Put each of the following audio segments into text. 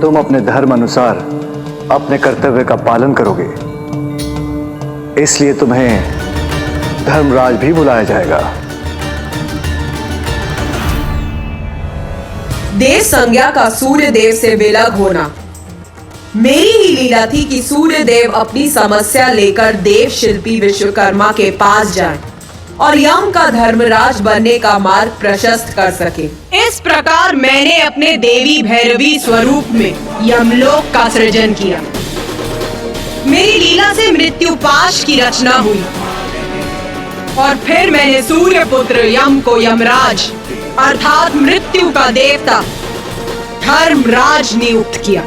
तुम अपने धर्म अनुसार अपने कर्तव्य का पालन करोगे, इसलिए तुम्हें धर्मराज भी बुलाया जाएगा। देव संज्ञा का सूर्य देव से विलग होना मेरी ही लीला थी कि सूर्य देव अपनी समस्या लेकर देव शिल्पी विश्वकर्मा के पास जाएं और यम का धर्मराज बनने का मार्ग प्रशस्त कर सके। इस प्रकार मैंने अपने देवी भैरवी स्वरूप में यमलोक का सृजन किया। मेरी लीला से मृत्यु पाश की रचना हुई और फिर मैंने सूर्य पुत्र यम को यमराज अर्थात मृत्यु का देवता धर्मराज नियुक्त किया।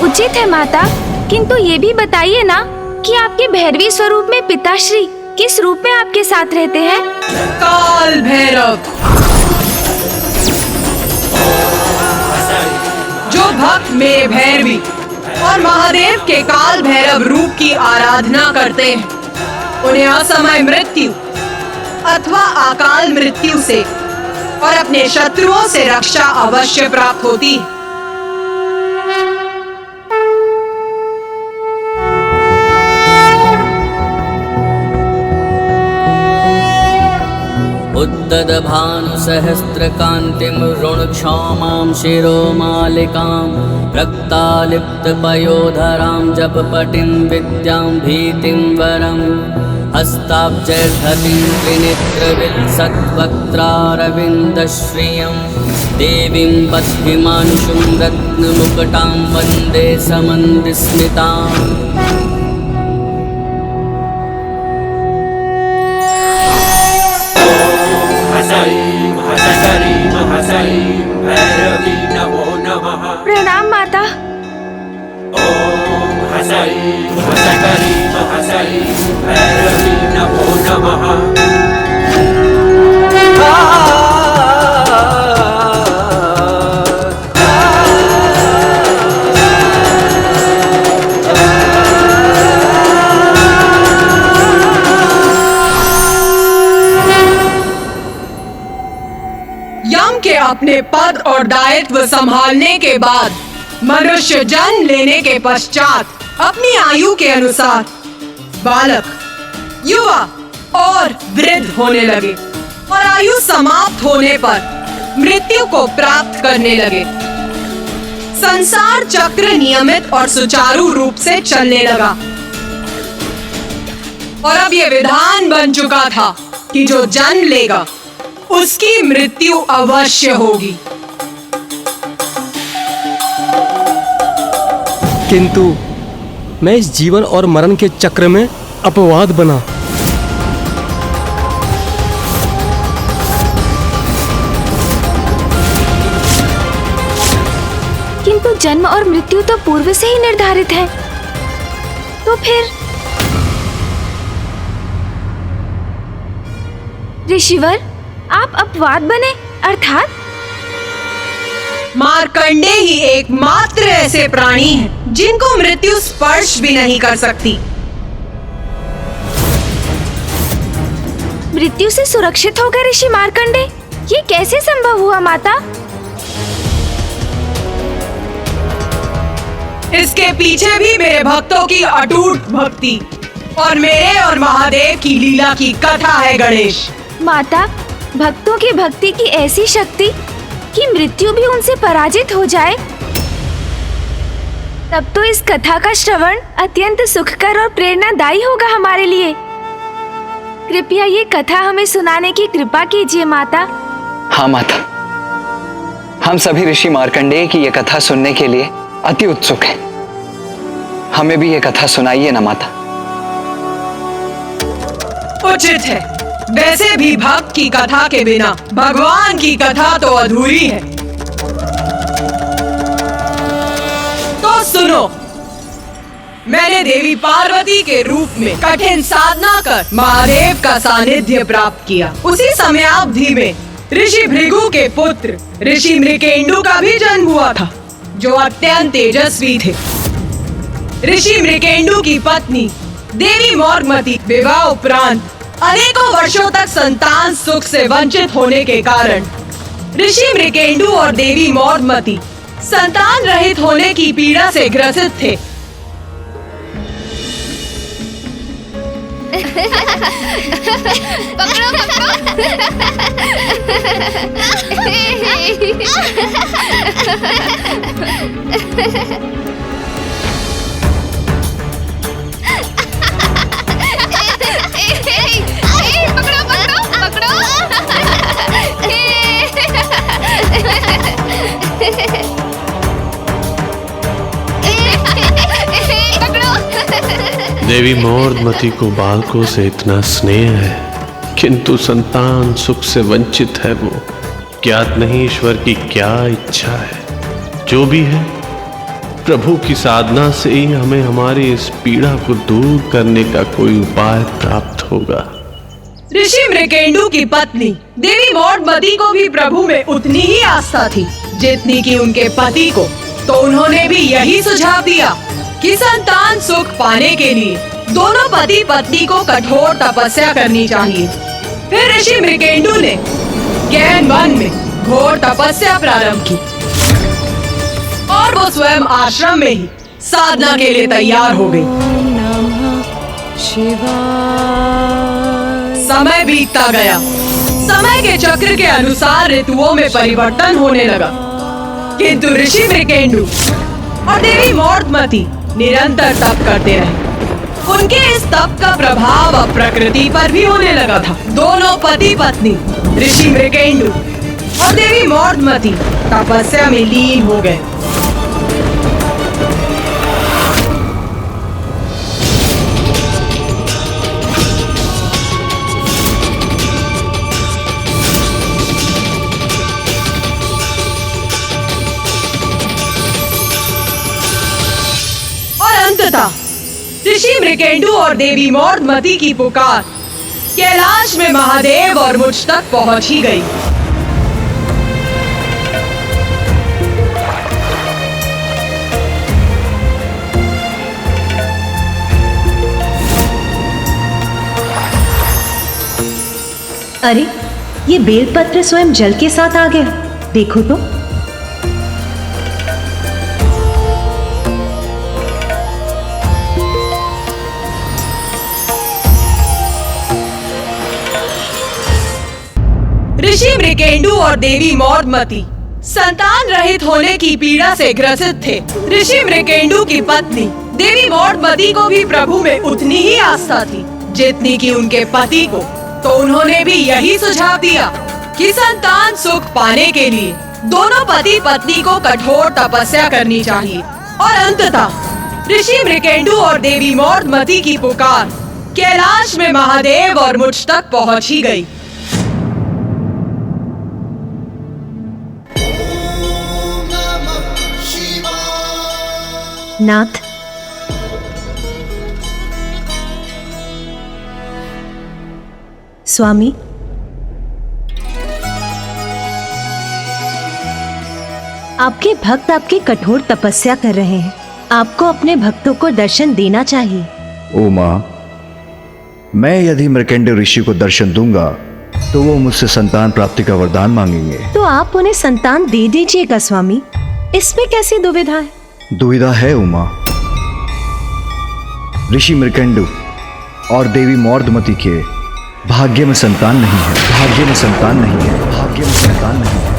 उचित है माता, किंतु ये भी बताइए ना कि आपके भैरवी स्वरूप में पिताश्री किस रूप में आपके साथ रहते हैं? काल भैरव, जो भक्त मेरे भैरवी और महादेव के काल भैरव रूप की आराधना करते हैं, उन्हें असमय मृत्यु अथवा अकाल मृत्यु से और अपने शत्रुओं से रक्षा अवश्य प्राप्त होती है। उद्ददभानुसहस्रकान्तिं ऋणक्षौमां शिरोमालिकां रक्तालिप्तपयोधरां जपपटिं विद्यां भीतिं वरं हस्ताब्जैर्धतिं त्रिनेत्रविलसद्वक्त्रारविन्दश्रियं देवीं बद्धिमांशुं रत्नमुकुटां वन्दे समन्विस्मिताम्। प्रणाम माता। ओम हसई हसकरी हसई भैरवी नमो नमः। यम के अपने पद और दायित्व संभालने के बाद मनुष्य जन्म लेने के पश्चात अपनी आयु के अनुसार बालक, युवा और वृद्ध होने लगे और आयु समाप्त होने पर मृत्यु को प्राप्त करने लगे। संसार चक्र नियमित और सुचारू रूप से चलने लगा और अब ये विधान बन चुका था कि जो जन्म लेगा उसकी मृत्यु अवश्य होगी। किंतु मैं इस जीवन और मरण के चक्र में अपवाद बना। किंतु जन्म और मृत्यु तो पूर्व से ही निर्धारित है, तो फिर ऋषिवर आप अपवाद बने अर्थात? मार्कंडे ही एकमात्र ऐसे प्राणी हैं जिनको मृत्यु स्पर्श भी नहीं कर सकती। मृत्यु से सुरक्षित हो गए ऋषि मार्कंडे, ये कैसे संभव हुआ माता? इसके पीछे भी मेरे भक्तों की अटूट भक्ति और मेरे और महादेव की लीला की कथा है गणेश। माता, भक्तों की भक्ति की ऐसी शक्ति कि मृत्यु भी उनसे पराजित हो जाए, तब तो इस कथा का श्रवण अत्यंत सुखकर और प्रेरणादायी होगा हमारे लिए। कृपया ये कथा हमें सुनाने की कृपा कीजिए माता। हाँ माता, हम सभी ऋषि मार्कंडेय की ये कथा सुनने के लिए अति उत्सुक हैं। हमें भी ये कथा सुनाइए ना माता। उचित है, वैसे भी भक्त की कथा के बिना भगवान की कथा तो अधूरी है। तो सुनो, मैंने देवी पार्वती के रूप में कठिन साधना कर महादेव का सानिध्य प्राप्त किया। उसी समयावधि में ऋषि भृगु के पुत्र ऋषि मृकेंडु का भी जन्म हुआ था, जो अत्यंत तेजस्वी थे। ऋषि मृकेंडु की पत्नी देवी मौर्गमती विवाह उपरांत अनेकों वर्षों तक संतान सुख से वंचित होने के कारण ऋषि मृकेंडु और देवी मौर्गमती संतान रहित होने की पीड़ा से ग्रसित थे। पकड़ो देवी मौर्धमती को बालकों से इतना स्नेह है, किंतु संतान सुख से वंचित है। वो ज्ञात नहीं ईश्वर की क्या इच्छा है। जो भी है, प्रभु की साधना से ही हमें हमारी इस पीड़ा को दूर करने का कोई उपाय प्राप्त होगा। ऋषि मृकेंडु की पत्नी देवी मौर्धमती को भी प्रभु में उतनी ही आस्था थी जितनी कि उनके पति को। तो उन्होंने भी यही सुझाव दिया कि संतान सुख पाने के लिए दोनों पति पत्नी को कठोर तपस्या करनी चाहिए। फिर ऋषि मृकेंडु ने गहन वन में घोर तपस्या प्रारंभ की और वो स्वयं आश्रम में ही साधना के लिए तैयार हो गई। समय बीतता गया। समय के चक्र के अनुसार ऋतुओं में परिवर्तन होने लगा, किंतु ऋषि मृकेंडु और देवी मौर्धमती निरंतर तप करते रहे। उनके इस तप का प्रभाव अब प्रकृति पर भी होने लगा था। दोनों पति पत्नी ऋषि मृकेंडु और देवी मौर्धमती तपस्या में लीन हो गए। ऋषि मृकेंडु और देवी मौर्धमती की पुकार कैलाश में महादेव और मुझ तक पहुंच ही गई। अरे, ये बेलपत्र स्वयं जल के साथ आ गया। देखो तो। ऋषि मृकेंडु और देवी मौर्धमती संतान रहित होने की पीड़ा से ग्रसित थे। ऋषि मृकेंडु की पत्नी देवी मौर्धमती को भी प्रभु में उतनी ही आस्था थी जितनी कि उनके पति को। तो उन्होंने भी यही सुझाव दिया कि संतान सुख पाने के लिए दोनों पति पत्नी को कठोर तपस्या करनी चाहिए। और अंततः ऋषि मृकेंडु और देवी मौर्धमती की पुकार कैलाश में महादेव और मुझ तक पहुंच ही गई। नाथ, स्वामी, आपके भक्त आपकी कठोर तपस्या कर रहे हैं। आपको अपने भक्तों को दर्शन देना चाहिए। ओ माँ, मैं यदि मृकेंडु ऋषि को दर्शन दूंगा तो वो मुझसे संतान प्राप्ति का वरदान मांगेंगे। तो आप उन्हें संतान दे दीजिएगा स्वामी। इसमें कैसी दुविधा है? दुविधा है उमा। ऋषि मृकेंडु और देवी मौर्धमती के भाग्य में संतान नहीं है। भाग्य में संतान नहीं है। भाग्य में संतान नहीं है।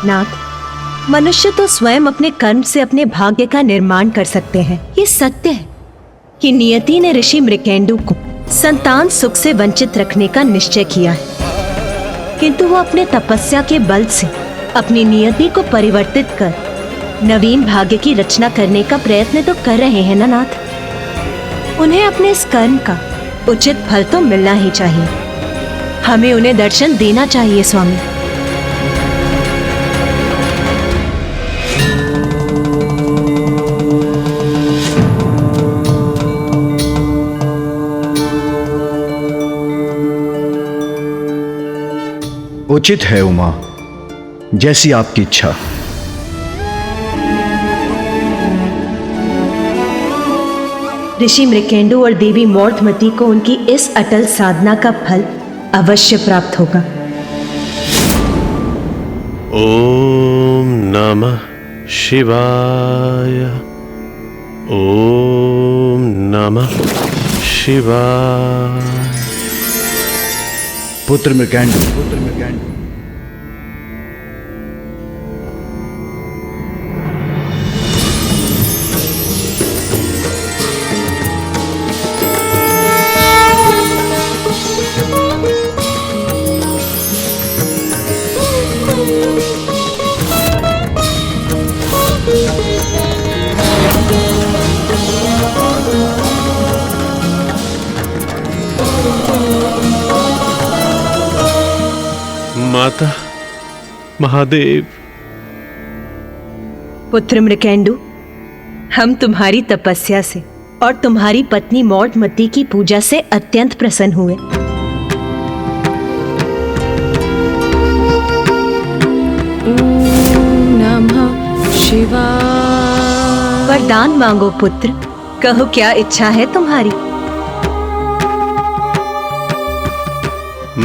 नाथ, मनुष्य तो स्वयं अपने कर्म से अपने भाग्य का निर्माण कर सकते हैं। ये सत्य है कि नियति ने ऋषि मृकेंडु को संतान सुख से वंचित रखने का निश्चय किया है, किंतु वो अपने तपस्या के बल से अपनी नियति को परिवर्तित कर नवीन भाग्य की रचना करने का प्रयत्न तो कर रहे हैं ना नाथ। उन्हें अपने इस कर्म का उचित फल तो मिलना ही चाहिए। हमें उन्हें दर्शन देना चाहिए स्वामी। उचित है उमा, जैसी आपकी इच्छा। ऋषि मृकेंडु और देवी मौर्धमती को उनकी इस अटल साधना का फल अवश्य प्राप्त होगा। ओम नमः शिवाय। ओम नमः शिवाय। पुत्र मृकेंडु, माता, महादेव। पुत्र मृकेंडु, हम तुम्हारी तपस्या से और तुम्हारी पत्नी मौर्धमती की पूजा से अत्यंत प्रसन्न हुए। ओम नमः शिवाय। वरदान मांगो पुत्र, कहो क्या इच्छा है तुम्हारी।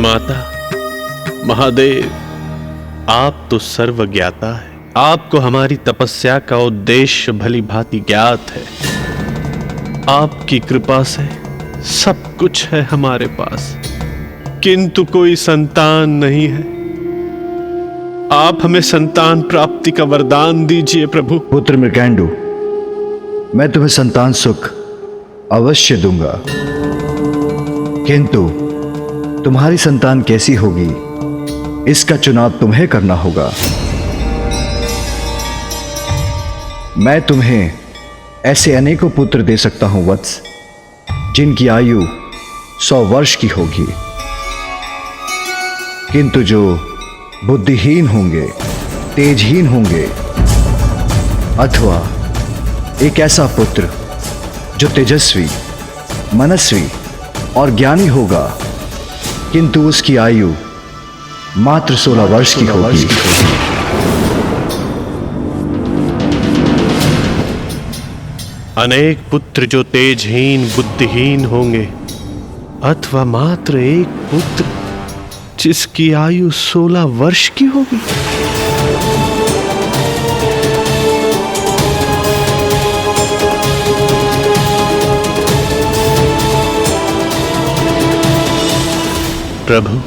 माता, महादेव, आप तो सर्वज्ञाता है। आपको हमारी तपस्या का उद्देश्य भली भांति ज्ञात है। आपकी कृपा से सब कुछ है हमारे पास, किंतु कोई संतान नहीं है। आप हमें संतान प्राप्ति का वरदान दीजिए प्रभु। पुत्र मृकेंडु, मैं तुम्हें संतान सुख अवश्य दूंगा, किंतु तुम्हारी संतान कैसी होगी इसका चुनाव तुम्हें करना होगा। मैं तुम्हें ऐसे अनेकों पुत्र दे सकता हूं वत्स, जिनकी आयु 100 वर्ष की होगी, किंतु जो बुद्धिहीन होंगे, तेजहीन होंगे, अथवा एक ऐसा पुत्र जो तेजस्वी, मनस्वी और ज्ञानी होगा, किंतु उसकी आयु मात्र 16 वर्ष की होगी। अनेक पुत्र जो तेजहीन, बुद्धिहीन होंगे, अथवा मात्र एक पुत्र जिसकी आयु 16 वर्ष की होगी। प्रभु,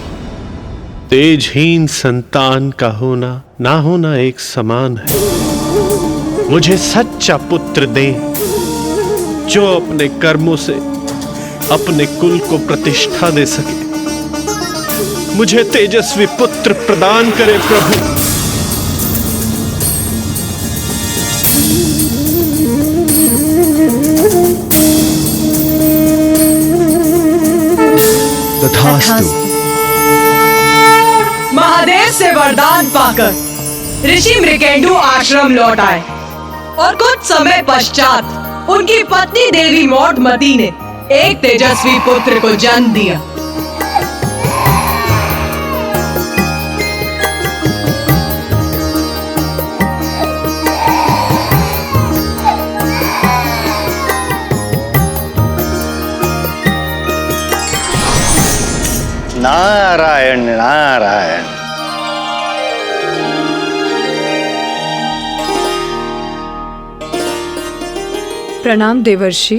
तेजहीन संतान का होना ना होना एक समान है। मुझे सच्चा पुत्र दे, जो अपने कर्मों से अपने कुल को प्रतिष्ठा दे सके। मुझे तेजस्वी पुत्र प्रदान करे प्रभु। तथास्तु। महादेव से वरदान पाकर ऋषि मृकेंडु आश्रम लौट आए और कुछ समय पश्चात उनकी पत्नी देवी मौर्धमती ने एक तेजस्वी पुत्र को जन्म दिया। नारायण नारायण। प्रणाम देवर्षि।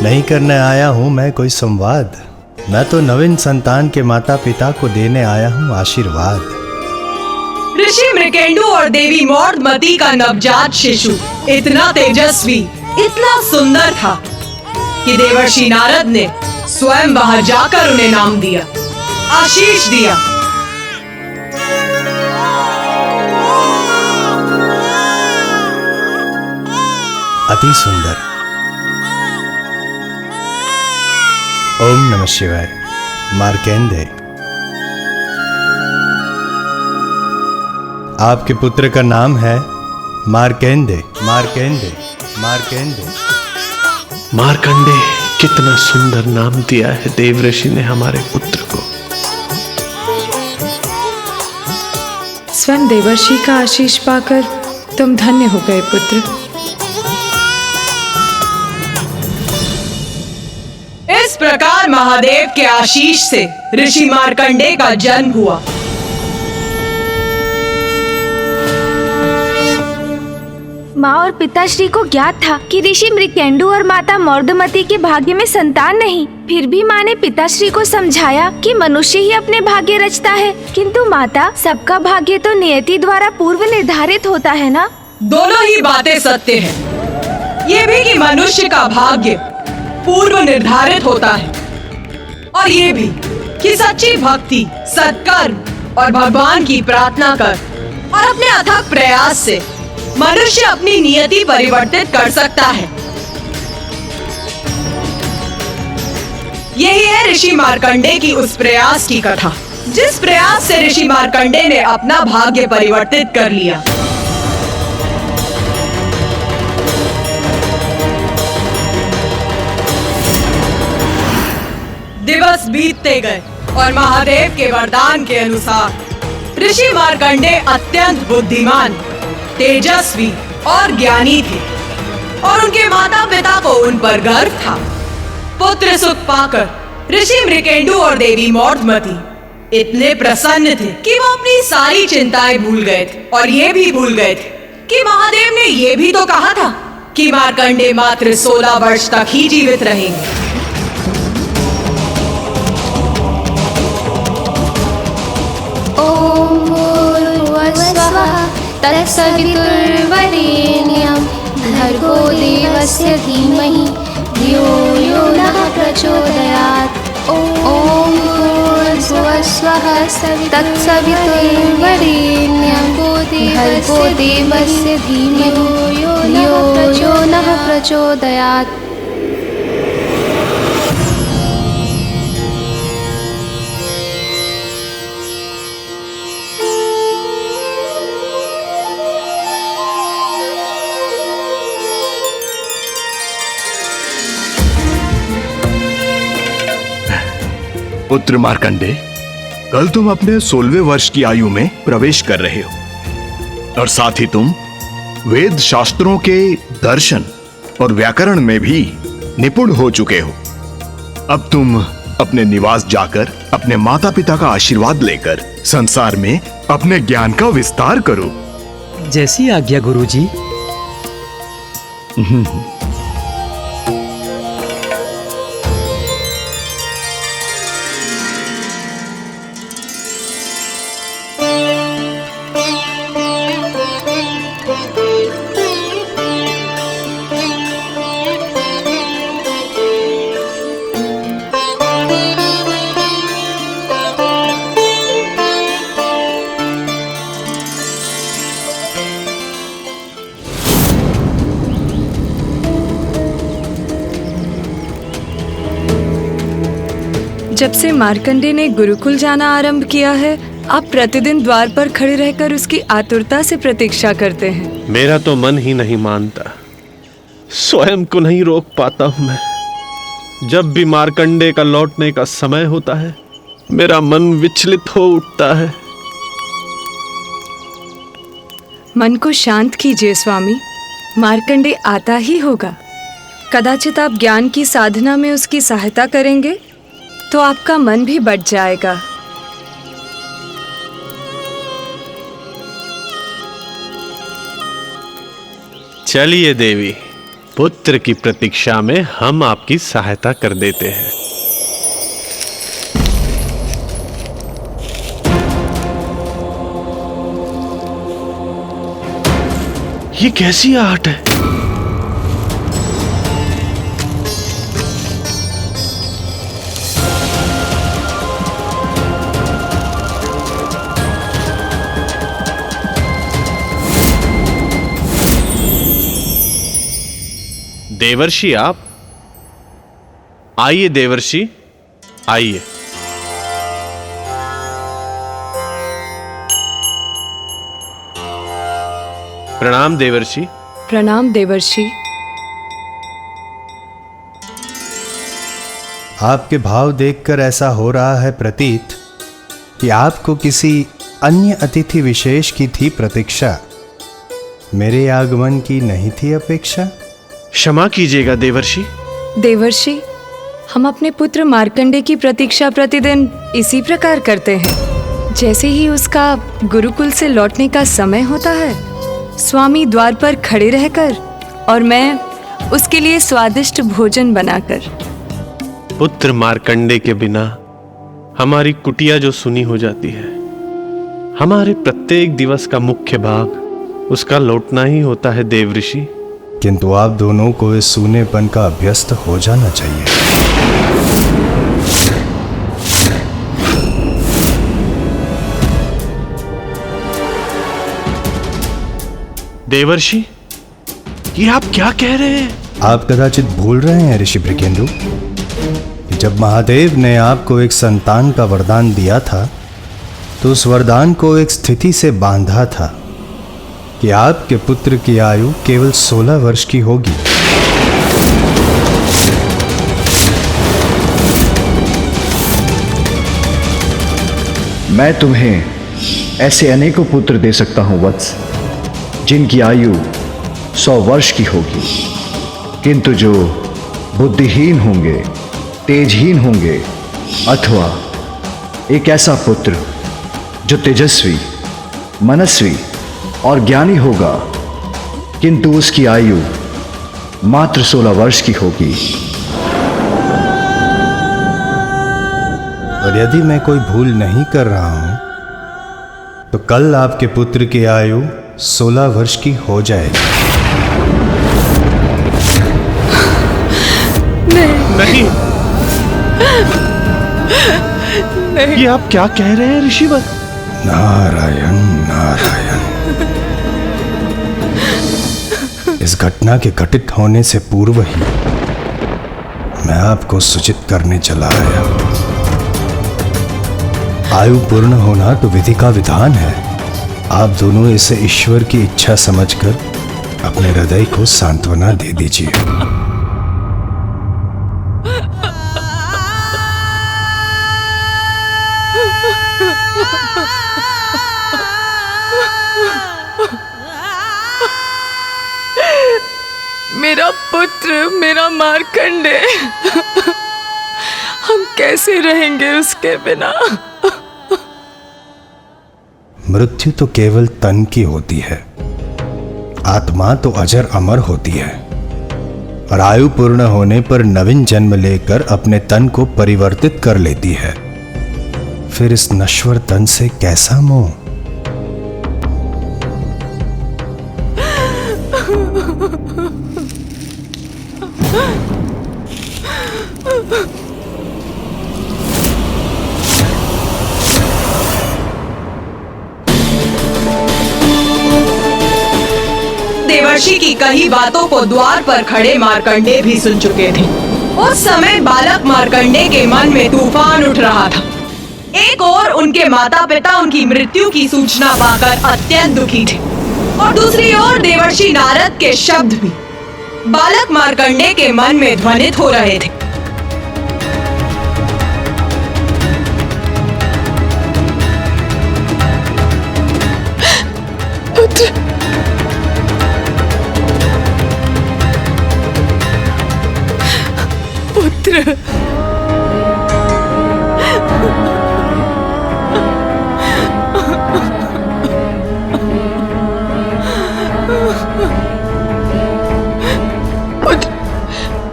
नहीं करने आया हूं मैं कोई संवाद, मैं तो नवीन संतान के माता पिता को देने आया हूं आशीर्वाद। ऋषि मृकेंडु और देवी मौर्धमती का नवजात शिशु इतना तेजस्वी, इतना सुंदर था कि देवर्षि नारद ने स्वयं वहां जाकर उन्हें नाम दिया, आशीष दिया। अति सुंदर। ओम नमः शिवाय। मार्केंडे, आपके पुत्र का नाम है मार्केंडे। मार्केंडे, मार्केंडे। मार्कंडे, कितना सुंदर नाम दिया है देवऋषि ने हमारे पुत्र को। स्वयं देवर्षि का आशीष पाकर तुम धन्य हो गए पुत्र। इस प्रकार महादेव के आशीष से ऋषि मार्कंडेय का जन्म हुआ। माँ और पिताश्री को ज्ञात था कि ऋषि मृकेंडु और माता मौर्धमती के भाग्य में संतान नहीं। फिर भी माँ ने पिताश्री को समझाया कि मनुष्य ही अपने भाग्य रचता है, किंतु माता, सबका भाग्य तो नियति द्वारा पूर्व निर्धारित होता है ना। दोनों ही बातें सत्य हैं। ये भी कि मनुष्य का भाग्य पूर्व निर्धारित होता है, और ये भी कि सच्ची भक्ति, सत्कर्म और भगवान की प्रार्थना कर और अपने अथक प्रयास से मनुष्य अपनी नियति परिवर्तित कर सकता है। यही है ऋषि मार्कंडेय की उस प्रयास की कथा, जिस प्रयास से ऋषि मार्कंडेय ने अपना भाग्य परिवर्तित कर लिया। दिवस बीतते गए और महादेव के वरदान के अनुसार ऋषि मार्कंडेय अत्यंत बुद्धिमान, तेजस्वी और ज्ञानी थे, और उनके माता पिता को उन पर गर्व था। पुत्र सुख पाकर ऋषि मृकेंडु और देवी मौर्धमती इतने प्रसन्न थे कि वो अपनी सारी चिंताएं भूल गए थे, और ये भी भूल गए थे कि महादेव ने ये भी तो कहा था कि मार्कंडेय मात्र 16 वर्ष तक ही जीवित रहेंगे। तत्सवितुर्वरेण्यं भर्गो देवस्य धीमहि धियो यो नः प्रचोदयात्। ॐ भूर्भुवस्वः तत्सवितुर्वरेण्यं भर्गो देवस्य धीमहि धियो यो नः प्रचोदयात्। पुत्र मार्कंडेय, कल तुम अपने 16वें वर्ष की आयु में प्रवेश कर रहे हो, और साथ ही तुम वेद शास्त्रों के दर्शन और व्याकरण में भी निपुण हो चुके हो। अब तुम अपने निवास जाकर अपने माता पिता का आशीर्वाद लेकर संसार में अपने ज्ञान का विस्तार करो। जैसी आज्ञा गुरुजी। जब से मार्कंडेय ने गुरुकुल जाना आरंभ किया है, आप प्रतिदिन द्वार पर खड़े रहकर उसकी आतुरता से प्रतीक्षा करते हैं। मेरा तो मन ही नहीं मानता, स्वयं को नहीं रोक पाता हूं मैं। जब भी मार्कंडेय का लौटने का समय होता है, मेरा मन विचलित हो उठता है। मन को शांत कीजिए स्वामी, मार्कंडेय आता ही होगा। कदाचित आप ज्ञान की साधना में उसकी सहायता करेंगे तो आपका मन भी बढ़ जाएगा। चलिए देवी, पुत्र की प्रतीक्षा में हम आपकी सहायता कर देते हैं। ये कैसी आहट है? देवर्षि, आप आइए। देवर्षि आइए। प्रणाम देवर्षि। प्रणाम देवर्षि। आपके भाव देखकर ऐसा हो रहा है प्रतीत कि आपको किसी अन्य अतिथि विशेष की थी प्रतीक्षा, मेरे आगमन की नहीं थी अपेक्षा। क्षमा कीजिएगा देवर्षि। देवर्षि, हम अपने पुत्र मार्कंडे की प्रतीक्षा प्रतिदिन इसी प्रकार करते हैं। जैसे ही उसका गुरुकुल से लौटने का समय होता है, स्वामी द्वार पर खड़े रहकर और मैं उसके लिए स्वादिष्ट भोजन बनाकर। पुत्र मार्कंडे के बिना हमारी कुटिया जो सुनी हो जाती है। हमारे प्रत्येक दिवस का मुख्य भाग उसका लौटना ही होता है देवऋषि। किंतु आप दोनों को इस सूनेपन का अभ्यस्त हो जाना चाहिए। देवर्षि, ये आप क्या कह रहे हैं? आप कदाचित भूल रहे हैं ऋषि मृकेंदु कि जब महादेव ने आपको एक संतान का वरदान दिया था तो उस वरदान को एक स्थिति से बांधा था कि आपके पुत्र की आयु केवल 16 वर्ष की होगी। मैं तुम्हें ऐसे अनेकों पुत्र दे सकता हूं वत्स, जिनकी आयु 100 वर्ष की होगी, किंतु जो बुद्धिहीन होंगे, तेजहीन होंगे, अथवा एक ऐसा पुत्र जो तेजस्वी, मनस्वी और ज्ञानी होगा, किंतु उसकी आयु मात्र 16 वर्ष की होगी। और यदि मैं कोई भूल नहीं कर रहा हूं तो कल आपके पुत्र की आयु 16 वर्ष की हो जाएगी। नहीं, नहीं, ये आप क्या कह रहे हैं ऋषिवर? नारायण नारायण। इस घटना के घटित होने से पूर्व ही मैं आपको सूचित करने चला आया। आयु पूर्ण होना तो विधि का विधान है। आप दोनों इसे ईश्वर की इच्छा समझकर अपने हृदय को सांत्वना दे दीजिए। मेरा पुत्र, मेरा मार्कंडे, हम कैसे रहेंगे उसके बिना? मृत्यु तो केवल तन की होती है, आत्मा तो अजर अमर होती है और आयु पूर्ण होने पर नवीन जन्म लेकर अपने तन को परिवर्तित कर लेती है। फिर इस नश्वर तन से कैसा मोह? देवर्षि की कही बातों को द्वार पर खड़े मार्कंडे भी सुन चुके थे। उस समय बालक मार्कंडे के मन में तूफान उठ रहा था। एक ओर उनके माता पिता उनकी मृत्यु की सूचना पाकर अत्यंत दुखी थे और दूसरी ओर देवर्षि नारद के शब्द भी बालक मार्कंडे के मन में ध्वनित हो रहे थे। पुत्र,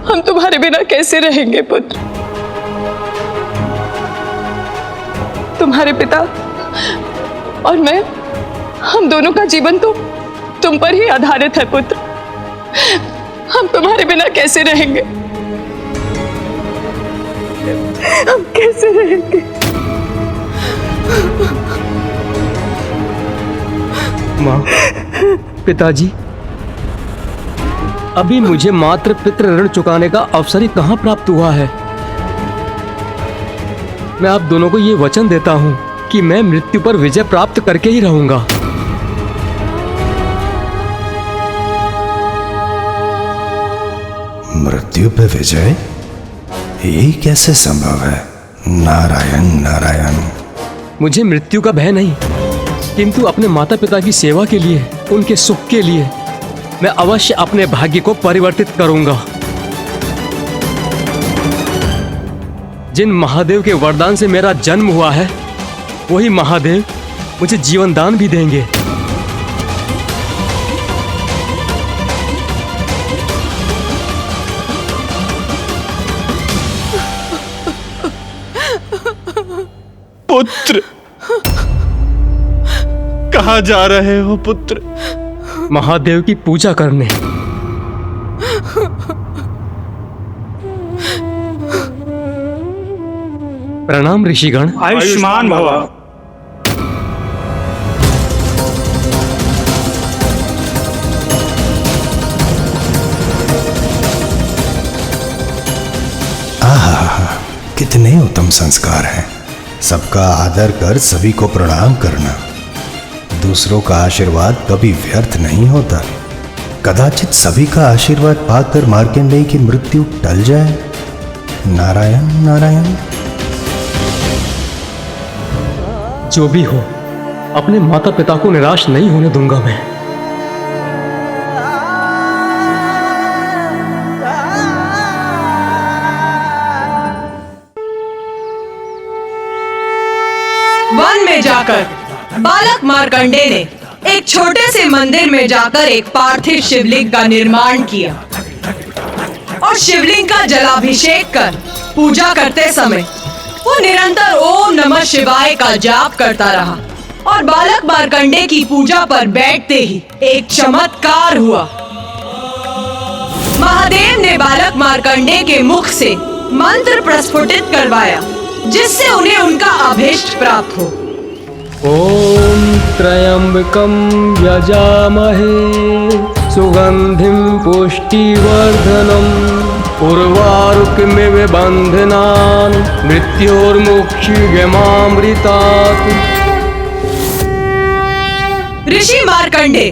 हम तुम्हारे बिना कैसे रहेंगे पुत्र? तुम्हारे पिता और मैं, हम दोनों का जीवन तो तुम पर ही आधारित है पुत्र। हम तुम्हारे बिना कैसे रहेंगे? हम कैसे रहेंगे? माँ, पिताजी, अभी मुझे मात्र पितृ ऋण चुकाने का अवसर ही कहां प्राप्त हुआ है। मैं आप दोनों को ये वचन देता हूं कि मैं मृत्यु पर विजय प्राप्त करके ही रहूंगा। मृत्यु पे विजय? ये कैसे संभव है? नारायण नारायण। मुझे मृत्यु का भय नहीं, किंतु अपने माता पिता की सेवा के लिए, उनके सुख के लिए मैं अवश्य अपने भाग्य को परिवर्तित करूंगा। जिन महादेव के वरदान से मेरा जन्म हुआ है, वही महादेव मुझे जीवन दान भी देंगे। पुत्र, कहाँ जा रहे हो पुत्र? महादेव की पूजा करने। प्रणाम ऋषिगण। आयुष्मान भव। आहा, कितने उत्तम संस्कार हैं। सबका आदर कर सभी को प्रणाम करना। दूसरों का आशीर्वाद कभी व्यर्थ नहीं होता। कदाचित सभी का आशीर्वाद पाकर मार्कंडेय की मृत्यु टल जाए। नारायण नारायण। जो भी हो, अपने माता पिता को निराश नहीं होने दूंगा मैं। वन में जाकर बालक मार्कंडेय ने एक छोटे से मंदिर में जाकर एक पार्थिव शिवलिंग का निर्माण किया और शिवलिंग का जलाभिषेक कर पूजा करते समय वो निरंतर ओम नमः शिवाय का जाप करता रहा। और बालक मार्कंडेय की पूजा पर बैठते ही एक चमत्कार हुआ। महादेव ने बालक मार्कंडेय के मुख से मंत्र प्रस्फुटित करवाया, जिससे उन्हें उनका अभीष्ट प्राप्त हो। ओम त्र्यंबकं यजामहे सुगंधिं पुष्टिवर्धनम् उर्वारुकमिव बन्धनान् मृत्योर्मुक्षीयमामृतात्। ऋषि मार्कंडेय,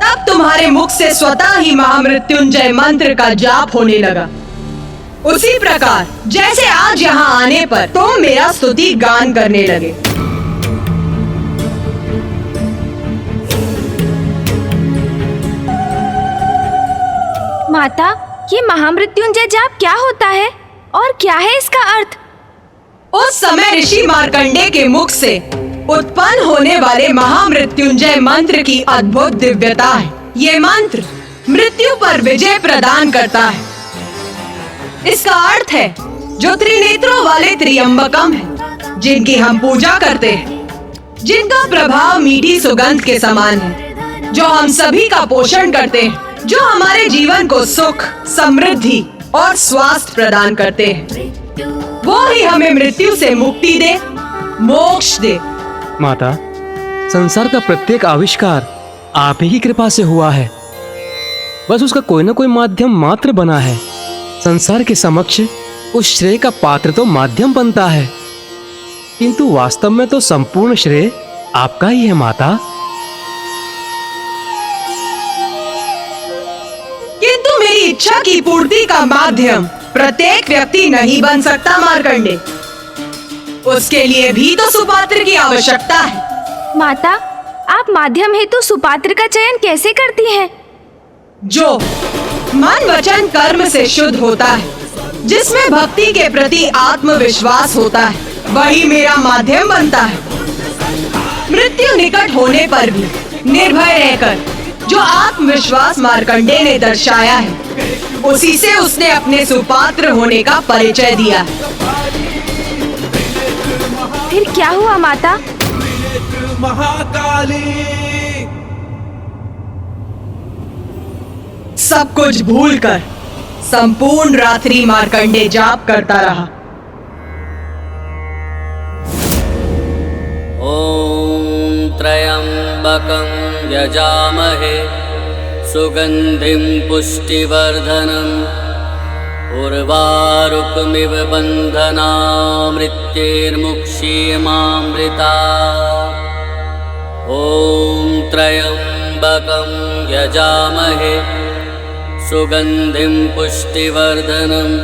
तब तुम्हारे मुख से स्वतः ही महामृत्युंजय मंत्र का जाप होने लगा। उसी प्रकार जैसे आज यहाँ आने पर तुम मेरा स्तुति गान करने लगे। माता, ये महामृत्युंजय जाप क्या होता है और क्या है इसका अर्थ? उस समय ऋषि मार्कंडेय के मुख से उत्पन्न होने वाले महामृत्युंजय मंत्र की अद्भुत दिव्यता है। ये मंत्र मृत्यु पर विजय प्रदान करता है। इसका अर्थ है, जो त्रिनेत्रों वाले त्र्यंबकम है, जिनकी हम पूजा करते हैं, जिनका प्रभाव मीठी सुगंध के समान है, जो हम सभी का पोषण करते हैं, जो हमारे जीवन को सुख, समृद्धि और स्वास्थ्य प्रदान करते हैं, वो ही हमें मृत्यु से मुक्ति दे, मोक्ष दे। माता, संसार का प्रत्येक आविष्कार आप ही की कृपा से हुआ है। बस उसका कोई ना कोई माध्यम मात्र बना है। संसार के समक्ष उस श्रेय का पात्र तो माध्यम बनता है, किंतु वास्तव में तो संपूर्ण श्रेय आपका ही है माता। किंतु मेरी इच्छा की पूर्ति का माध्यम प्रत्येक व्यक्ति नहीं बन सकता मार्कंडेय। उसके लिए भी तो सुपात्र की आवश्यकता है। माता, आप माध्यम हेतु सुपात्र का चयन कैसे करती हैं? जो मन वचन कर्म से शुद्ध होता है, जिसमें भक्ति के प्रति आत्मविश्वास होता है, वही मेरा माध्यम बनता है। मृत्यु निकट होने पर भी निर्भय रहकर जो आत्मविश्वास मार्कंडेय ने दर्शाया है, उसी से उसने अपने सुपात्र होने का परिचय दिया है। फिर क्या हुआ माता? महाकाली। सब कुछ भूलकर संपूर्ण रात्रि मार्कंडेय जाप करता रहा। ओम त्र्यंबकं यजामहे सुगंधिं पुष्टिवर्धनम् उर्वारुकमिव बन्धनामृत्यैर्मुक्षीयमामृतात्। ओम त्र्यंबकं यजामहे सुगंधिं पुष्टिवर्धनम्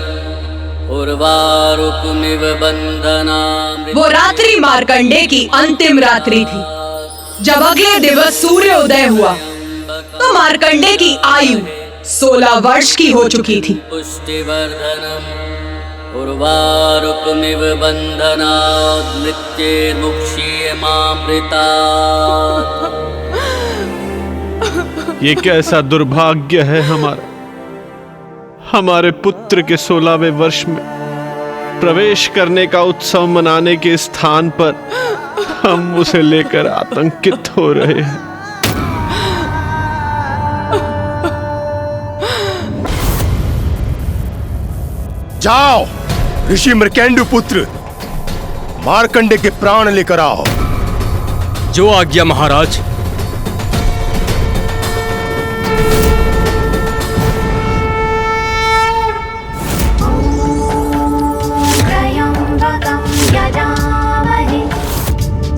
उर्वारुकमिव बन्धनामृत्यैर्मुक्षीयमामृतात्। वो रात्रि मार्कंडेय की अंतिम रात्रि थी। जब अगले दिवस सूर्य उदय हुआ तो मार्कंडे की आयु 16 वर्ष की हो चुकी थी। पुष्टिवर्धनम् उर्वारुकमिव बन्धनात् मृत्युर्मुक्षीयमामृतात्। ये कैसा दुर्भाग्य है हमारे पुत्र के 16वें वर्ष में प्रवेश करने का उत्सव मनाने के स्थान पर हम उसे लेकर आतंकित हो रहे हैं। जाओ, ऋषि मृकेंडु पुत्र मार्कंडे के प्राण लेकर आओ। जो आज्ञा महाराज।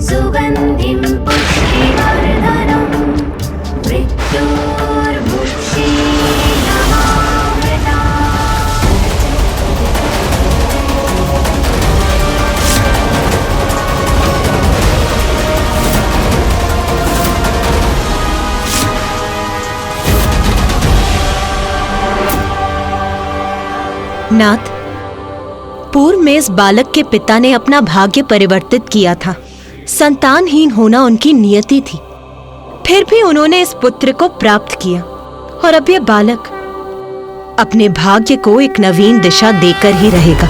सुगंधिं पुष्टिवर्धनं नाथ, पूर्व में इस बालक के पिता ने अपना भाग्य परिवर्तित किया था। संतानहीन होना उनकी नियति थी, फिर भी उन्होंने इस पुत्र को प्राप्त किया और अब यह बालक अपने भाग्य को एक नवीन दिशा देकर ही रहेगा।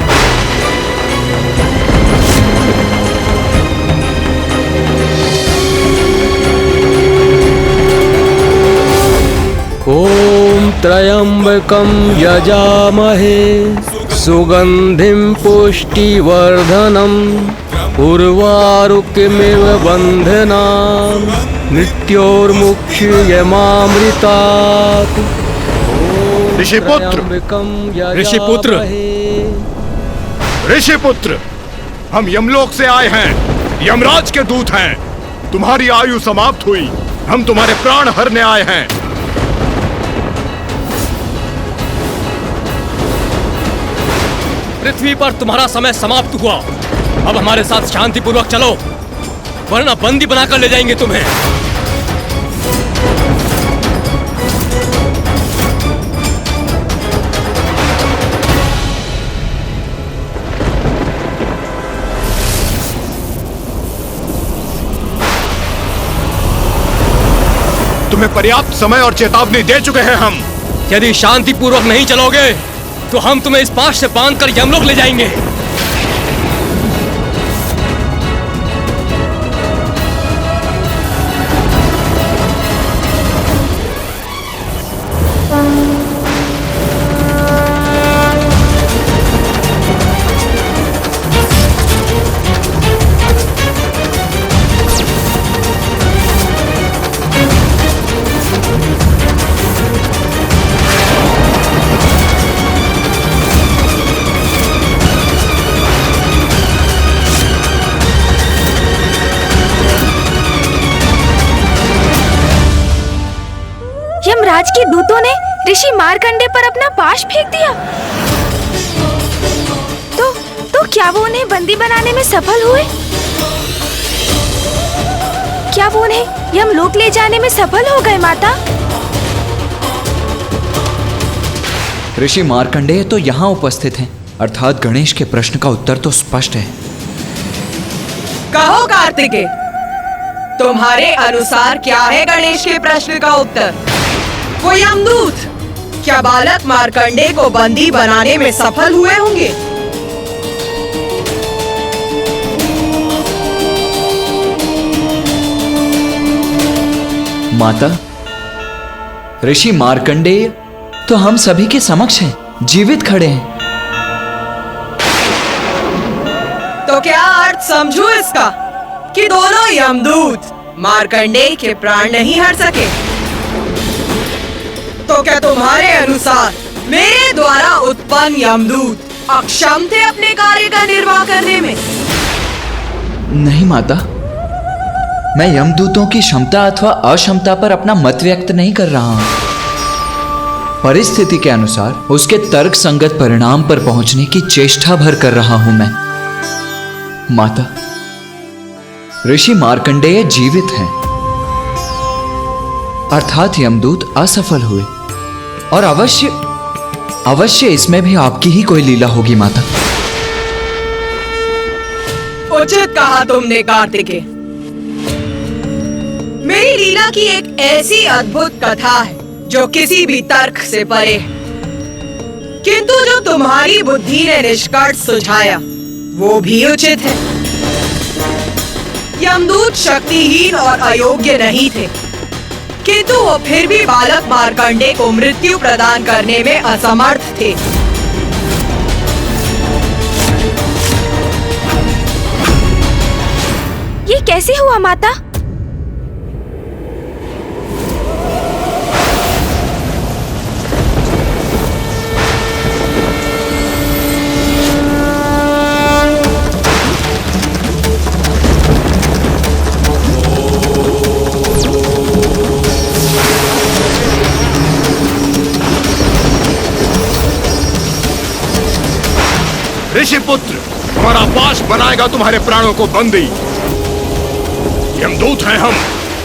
ओम त्र्यंबकं यजामहे सुगंधिं पुष्टिवर्धनम् उर्वारुकमिव बन्धनान् मृत्योर्मुक्षीयमामृतात्। ऋषिपुत्र, हम यमलोक से आए हैं, यमराज के दूत हैं। तुम्हारी आयु समाप्त हुई, हम तुम्हारे प्राण हरने आए हैं। पृथ्वी पर तुम्हारा समय समाप्त हुआ। अब हमारे साथ शांतिपूर्वक चलो, वरना बंदी बनाकर ले जाएंगे तुम्हें। तुम्हें पर्याप्त समय और चेतावनी दे चुके हैं हम। यदि शांतिपूर्वक नहीं चलोगे तो हम तुम्हें इस पाश से बांधकर यमलोक ले जाएंगे। यमराज के दूतों ने ऋषि मार्कंडे पर अपना पाश फेंक दिया। तो क्या वो उन्हें बंदी बनाने में सफल हुए? क्या वो उन्हें यमलोक ले जाने में सफल हो गए माता? ऋषि मार्कंडेय तो यहाँ उपस्थित हैं, अर्थात गणेश के प्रश्न का उत्तर तो स्पष्ट है। कहो कार्तिकेय, तुम्हारे अनुसार क्या है गणेश के प्रश्न का उत्तर? वो यमदूत क्या बालक मार्कंडे को बंदी बनाने में सफल हुए होंगे? माता, ऋषि मार्कंडेय तो हम सभी के समक्ष हैं, जीवित खड़े हैं। तो क्या अर्थ समझू इसका कि दोनों यमदूत मार्कंडेय के प्राण नहीं हर सके? तो क्या तुम्हारे अनुसार मेरे द्वारा उत्पन्न यमदूत अक्षम थे अपने कार्य का निर्वाह करने में? नहीं माता, मैं यमदूतों की क्षमता अथवा अक्षमता पर अपना मत व्यक्त नहीं कर रहा हूं। परिस्थिति के अनुसार उसके तर्क संगत परिणाम पर पहुंचने की चेष्टा भर कर रहा हूं मैं। माता, ऋषि मार्कंडेय जीवित हैं अर्थात यमदूत असफल हुए। और अवश्य इसमें भी आपकी ही कोई लीला होगी माता। उचित कहा तुमने कार्तिकेय। मेरी लीला की एक ऐसी अद्भुत कथा है जो किसी भी तर्क से परे है, किंतु जो तुम्हारी बुद्धि ने निष्कर्ष सुझाया वो भी उचित है। यमदूत शक्तिहीन और अयोग्य नहीं थे, किंतु वो फिर भी बालक मार्कंडे को मृत्यु प्रदान करने में असमर्थ थे। ये कैसे हुआ माता? ऋषिपुत्र, तुम्हारा पाश बनाएगा तुम्हारे प्राणों को बंदी। यमदूत हैं हम,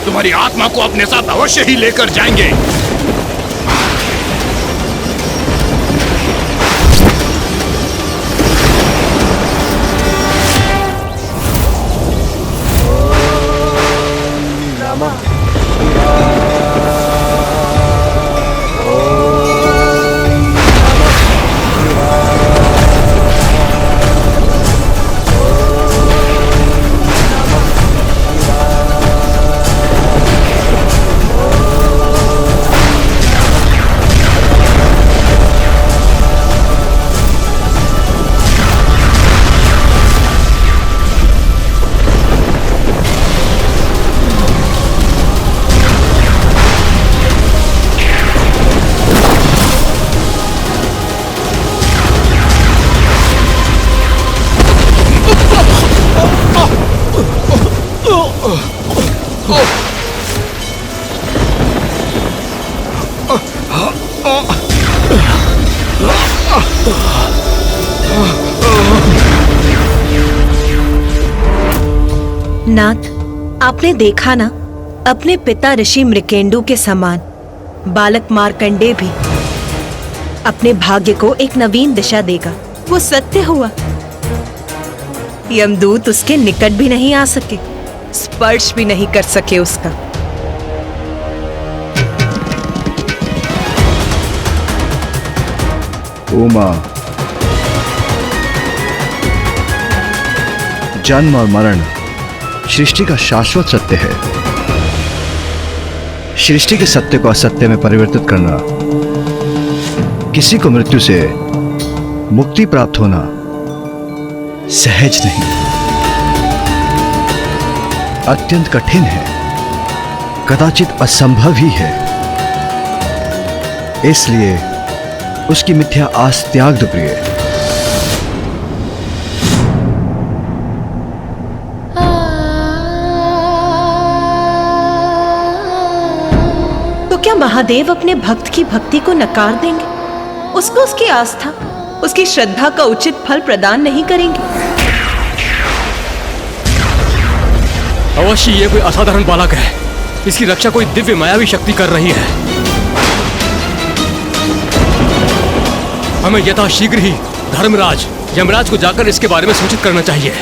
तुम्हारी आत्मा को अपने साथ अवश्य ही लेकर जाएंगे। नाथ, आपने देखा ना, अपने पिता ऋषि मृकेंडु के समान बालक मार्कंडे भी अपने भाग्य को एक नवीन दिशा देगा। वो सत्य हुआ। यमदूत उसके निकट भी नहीं आ सके, स्पर्श भी नहीं कर सके उसका। उमा, जन्म और मरण सृष्टि का शाश्वत सत्य है। सृष्टि के सत्य को असत्य में परिवर्तित करना, किसी को मृत्यु से मुक्ति प्राप्त होना सहज नहीं, अत्यंत कठिन है, कदाचित असंभव ही है। इसलिए उसकी मिथ्या आस त्याग दो प्रिय। तो क्या महादेव अपने भक्त की भक्ति को नकार देंगे? उसको उसकी आस्था, उसकी श्रद्धा का उचित फल प्रदान नहीं करेंगे? अवश्य ये कोई असाधारण बालक है। इसकी रक्षा कोई दिव्य मायावी शक्ति कर रही है। हमें यथाशीघ्र ही धर्मराज यमराज को जाकर इसके बारे में सूचित करना चाहिए।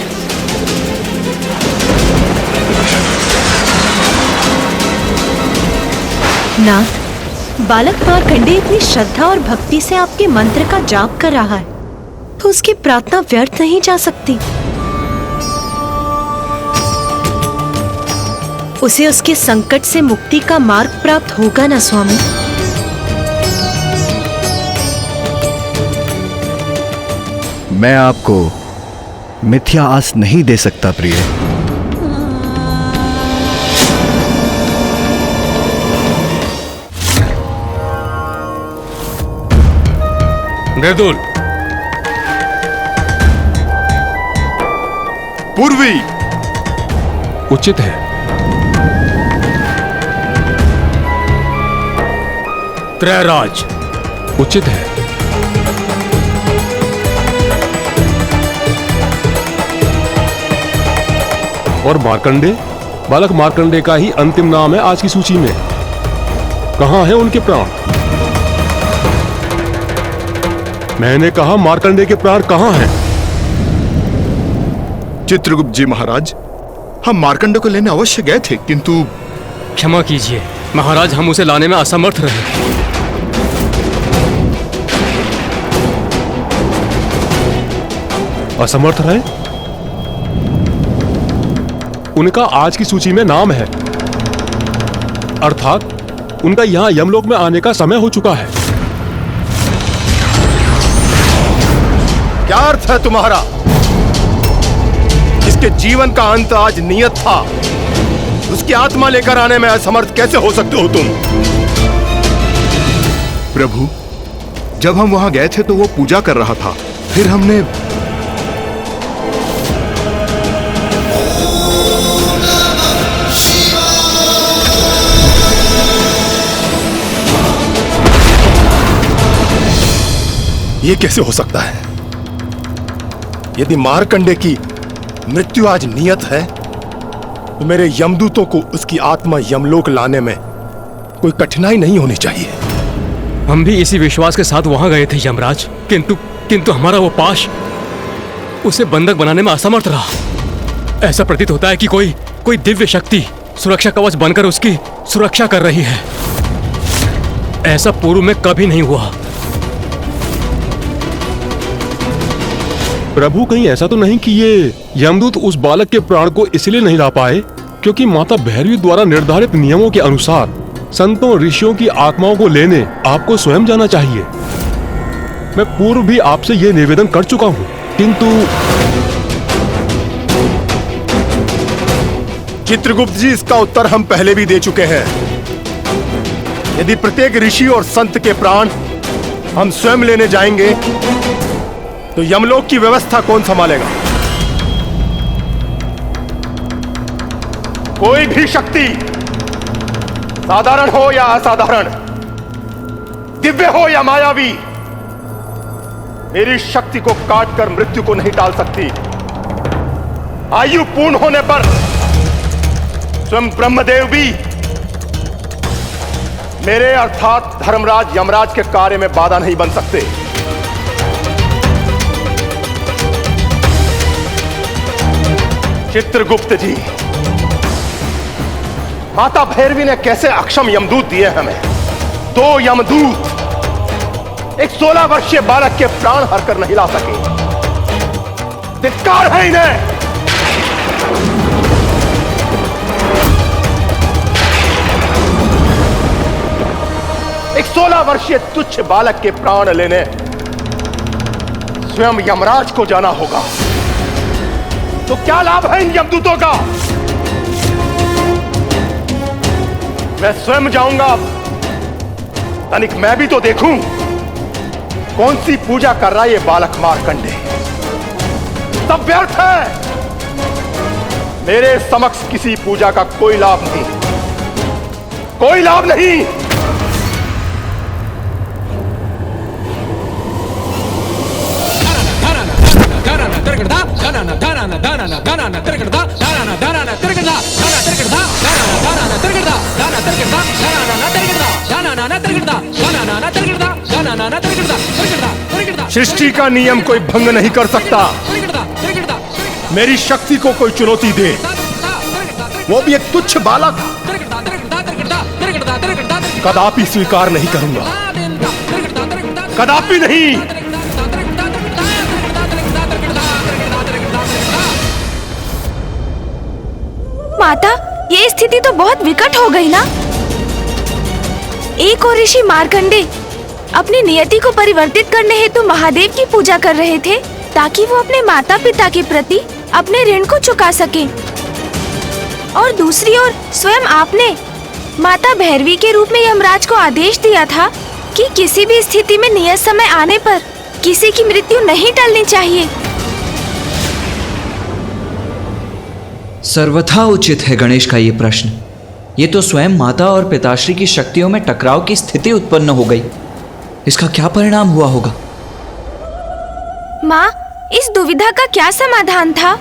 नाथ, बालक मार्कंडे इतनी श्रद्धा और भक्ति से आपके मंत्र का जाप कर रहा है, तो उसकी प्रार्थना व्यर्थ नहीं जा सकती। उसे उसके संकट से मुक्ति का मार्ग प्राप्त होगा ना स्वामी? मैं आपको मिथ्या आस नहीं दे सकता प्रिय। मृदुल, पूर्वी, उचित है। त्रयराज, उचित है। और मार्कंडे, बालक मार्कंडे का ही अंतिम नाम है आज की सूची में। कहाँ हैं उनके प्राण? मैंने कहा मार्कंडे के प्राण कहाँ हैं? चित्रगुप्त जी महाराज, हम मार्कंडे को लेने अवश्य गए थे, किंतु क्षमा कीजिए महाराज, हम उसे लाने में असमर्थ रहे। असमर्थ रहे? उनका आज की सूची में नाम है, अर्थात उनका यहां यमलोक में आने का समय हो चुका है। क्या अर्थ है तुम्हारा? इसके जीवन का अंत आज नियत था, उसकी आत्मा लेकर आने में असमर्थ कैसे हो सकते हो तुम? प्रभु, जब हम वहां गए थे तो वो पूजा कर रहा था, फिर हमने ये कैसे हो सकता है? यदि मार्कंडे की मृत्यु आज नियत है तो मेरे यमदूतों को उसकी आत्मा यमलोक लाने में कोई कठिनाई नहीं होनी चाहिए। हम भी इसी विश्वास के साथ वहां गए थे यमराज, किंतु हमारा वो पाश उसे बंधक बनाने में असमर्थ रहा। ऐसा प्रतीत होता है कि कोई दिव्य शक्ति सुरक्षा कवच बनकर उसकी सुरक्षा कर रही है। ऐसा पूर्व में कभी नहीं हुआ। प्रभु, कहीं ऐसा तो नहीं कि ये यमदूत उस बालक के प्राण को इसलिए नहीं ला पाए क्योंकि माता भैरवी द्वारा निर्धारित नियमों के अनुसार संतों ऋषियों की आत्माओं को लेने आपको स्वयं जाना चाहिए। मैं पूर्व भी आपसे यह निवेदन कर चुका हूं, किंतु चित्रगुप्त जी, इसका उत्तर हम पहले भी दे चुके हैं। यदि प्रत्येक ऋषि और संत के प्राण हम स्वयं लेने जाएंगे तो यमलोक की व्यवस्था कौन संभालेगा? कोई भी शक्ति, साधारण हो या असाधारण, दिव्य हो या मायावी, मेरी शक्ति को काटकर मृत्यु को नहीं टाल सकती। आयु पूर्ण होने पर स्वयं ब्रह्मदेव भी मेरे अर्थात धर्मराज यमराज के कार्य में बाधा नहीं बन सकते। चित्रगुप्त जी, माता भैरवी ने कैसे अक्षम यमदूत दिए हमें? 2 यमदूत एक 16 वर्षीय बालक के प्राण हरकर नहीं ला सके। धिक्कार है इन्हें। एक 16 वर्षीय तुच्छ बालक के प्राण लेने स्वयं यमराज को जाना होगा। तो क्या लाभ है इन यमदूतों का? मैं स्वयं जाऊंगा, तनिक मैं भी तो देखूं कौन सी पूजा कर रहा है ये बालक मार्कंडे। सब व्यर्थ है। मेरे समक्ष किसी पूजा का कोई लाभ नहीं, कोई लाभ नहीं। सृष्टि का नियम कोई भंग नहीं कर सकता। मेरी शक्ति को कोई चुनौती दे, वो भी एक तुच्छ बालक, कदापि स्वीकार नहीं करूंगा, कदापि नहीं। माता, ये स्थिति तो बहुत विकट हो गई ना। एक और ऋषि मार्कंडे अपनी नियति को परिवर्तित करने हेतु महादेव की पूजा कर रहे थे ताकि वो अपने माता पिता के प्रति अपने ऋण को चुका सके, और दूसरी ओर स्वयं आपने माता भैरवी के रूप में यमराज को आदेश दिया था कि किसी भी स्थिति में नियत समय आने पर किसी की मृत्यु नहीं टलनी चाहिए। सर्वथा उचित है गणेश का ये प्रश्न। ये तो स्वयं माता और पिताश्री की शक्तियों में टकराव की स्थिति उत्पन्न हो गई। इसका क्या परिणाम हुआ होगा? माँ, इस दुविधा का क्या समाधान था?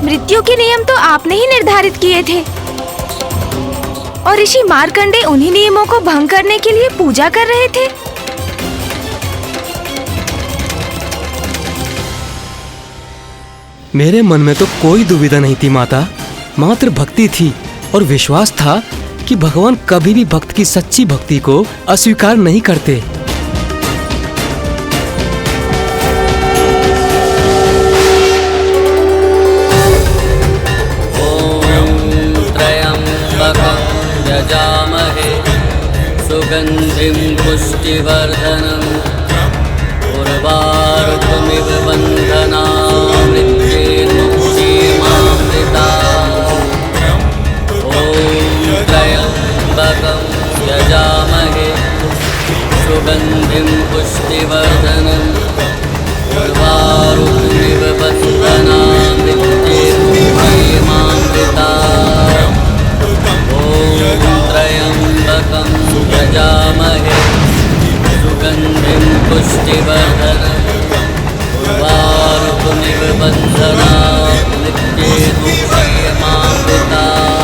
मृत्यु के नियम तो आपने ही निर्धारित किए थे, और ऋषि मार्कंडे उन्हीं नियमों को भंग करने के लिए पूजा कर रहे थे। मेरे मन में तो कोई दुविधा नहीं थी माता, मात्र भक्ति थी और विश्वास था कि भगवान कभी भी भक्त की सच्ची भक्ति को अस्वीकार नहीं करते। यजामहे सुगन्धिं पुष्टिवर्धनम् उर्वारुकमिव बन्धनामृत्येर्मुक्षीमामृतात्। ॐ त्र्यम्बकं यजामहे सुगन्धिं पुष्टिवर्धनम् उर्वारुकमिव बन्धनामृत्येर्मुक्षीमामृतात्। त्र्यम्बकं यजामहे सुगन्धिं पुष्टिवर्धनम् उर्वारुकमिव बन्धनात् मृत्युर्मुक्षीमामृतात्।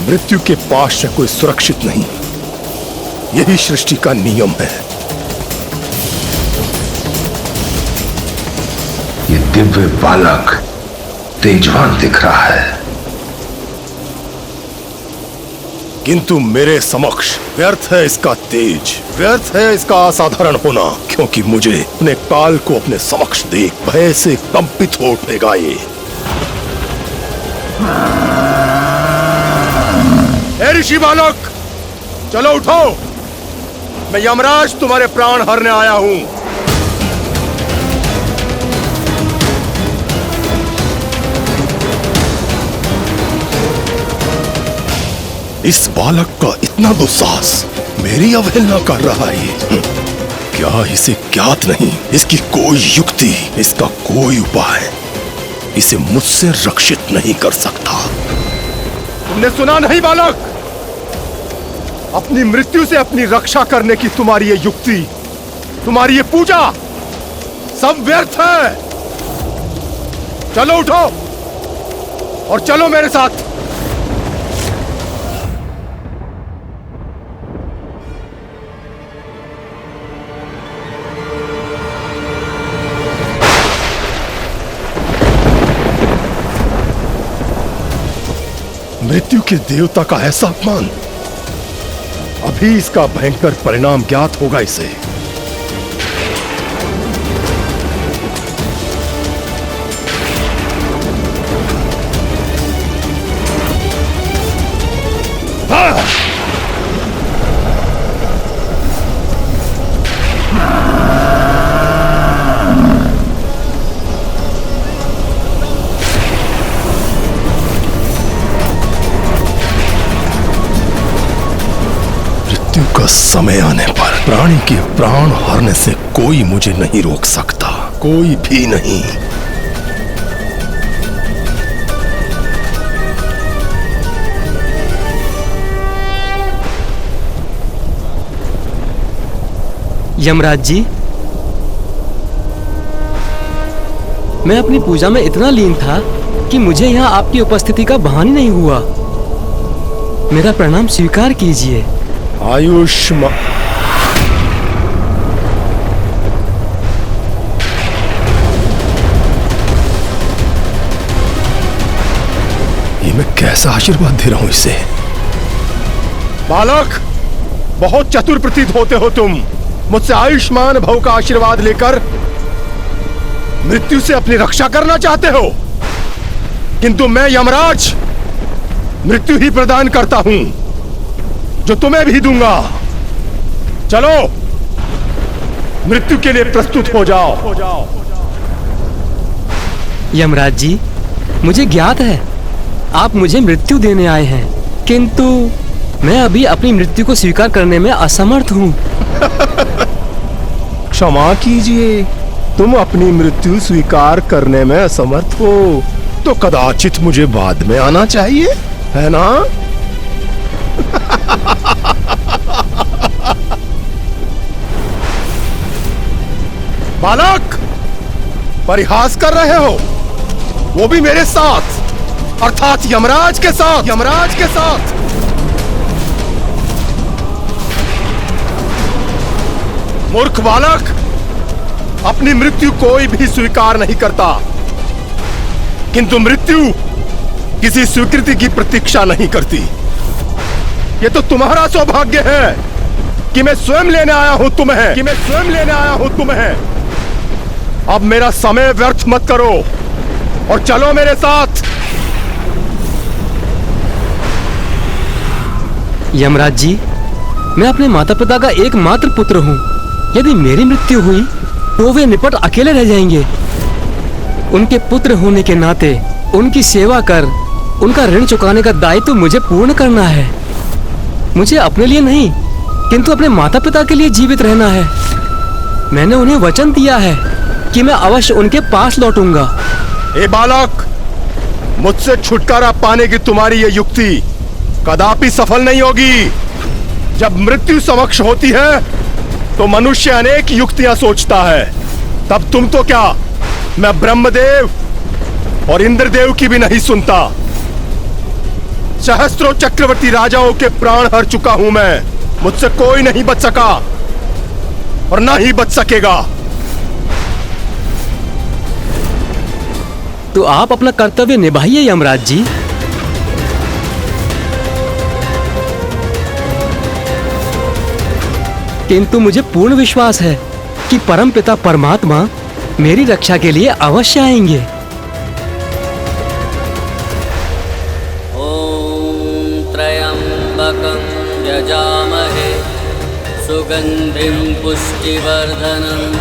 मृत्यु के पास से कोई सुरक्षित नहीं, यही सृष्टि का नियम है। ये दिव्य बालक तेजवान दिख रहा है, किंतु मेरे समक्ष व्यर्थ है इसका तेज, व्यर्थ है इसका असाधारण होना, क्योंकि मुझे अपने काल को अपने समक्ष देख भय से कंपित हो उठेगा ये। ऋषि बालक, चलो उठो, मैं यमराज तुम्हारे प्राण हरने आया हूं। इस बालक का इतना दुस्साहस, मेरी अवहेलना कर रहा है। क्या इसे ज्ञात नहीं, इसकी कोई युक्ति, इसका कोई उपाय इसे मुझसे रक्षित नहीं कर सकता। तुमने सुना नहीं बालक, अपनी मृत्यु से अपनी रक्षा करने की तुम्हारी ये युक्ति, तुम्हारी ये पूजा सब व्यर्थ है। चलो उठो और चलो मेरे साथ। मृत्यु के देवता का ऐसा अपमान, अभी इसका भयंकर परिणाम ज्ञात होगा इसे। का समय आने पर प्राणी के प्राण हरने से कोई मुझे नहीं रोक सकता, कोई भी नहीं। यमराज जी, मैं अपनी पूजा में इतना लीन था कि मुझे यहाँ आपकी उपस्थिति का भान ही नहीं हुआ। मेरा प्रणाम स्वीकार कीजिए। आयुष्मान। ये मैं कैसा आशीर्वाद दे रहा हूं इसे? बालक, बहुत चतुर प्रतीत होते हो तुम। मुझसे आयुष्मान भव का आशीर्वाद लेकर मृत्यु से अपनी रक्षा करना चाहते हो, किंतु मैं यमराज मृत्यु ही प्रदान करता हूं, जो तुम्हें भी दूंगा। चलो मृत्यु के लिए प्रस्तुत हो जाओ। यमराज जी, मुझे ज्ञात है आप मुझे मृत्यु देने आए हैं, किंतु मैं अभी अपनी मृत्यु को स्वीकार करने में असमर्थ हूँ। क्षमा कीजिए, तुम अपनी मृत्यु स्वीकार करने में असमर्थ हो तो कदाचित मुझे बाद में आना चाहिए, है ना? बालक, परिहास कर रहे हो, वो भी मेरे साथ, अर्थात यमराज के साथ। यमराज के साथ मूर्ख बालक, अपनी मृत्यु कोई भी स्वीकार नहीं करता, किंतु मृत्यु किसी स्वीकृति की प्रतीक्षा नहीं करती। ये तो तुम्हारा सौभाग्य है कि मैं स्वयं लेने आया हूं तुम्हें। अब मेरा समय व्यर्थ मत करो और चलो मेरे साथ। यमराज जी, मैं अपने माता पिता का एकमात्र पुत्र हूँ। यदि मेरी मृत्यु हुई तो वे निपट अकेले रह जाएंगे। उनके पुत्र होने के नाते उनकी सेवा कर उनका ऋण चुकाने का दायित्व मुझे पूर्ण करना है। मुझे अपने लिए नहीं किंतु अपने माता पिता के लिए जीवित रहना है। मैंने उन्हें वचन दिया है कि मैं अवश्य उनके पास लौटूंगा। ए बालक, मुझसे छुटकारा पाने की तुम्हारी ये युक्ति कदापि सफल नहीं होगी। जब मृत्यु समक्ष होती है तो मनुष्य अनेक युक्तियां सोचता है। तब तुम तो क्या, मैं ब्रह्मदेव और इंद्रदेव की भी नहीं सुनता। सहस्त्रों चक्रवर्ती राजाओं के प्राण हर चुका हूं मैं। मुझसे कोई नहीं बच सका और ना ही बच सकेगा। तो आप अपना कर्तव्य निभाइए यमराज जी। किंतु मुझे पूर्ण विश्वास है कि परमपिता परमात्मा मेरी रक्षा के लिए अवश्य आएंगे। ओम त्र्यंबकं यजामहे सुगंधिं पुष्टिवर्धनम्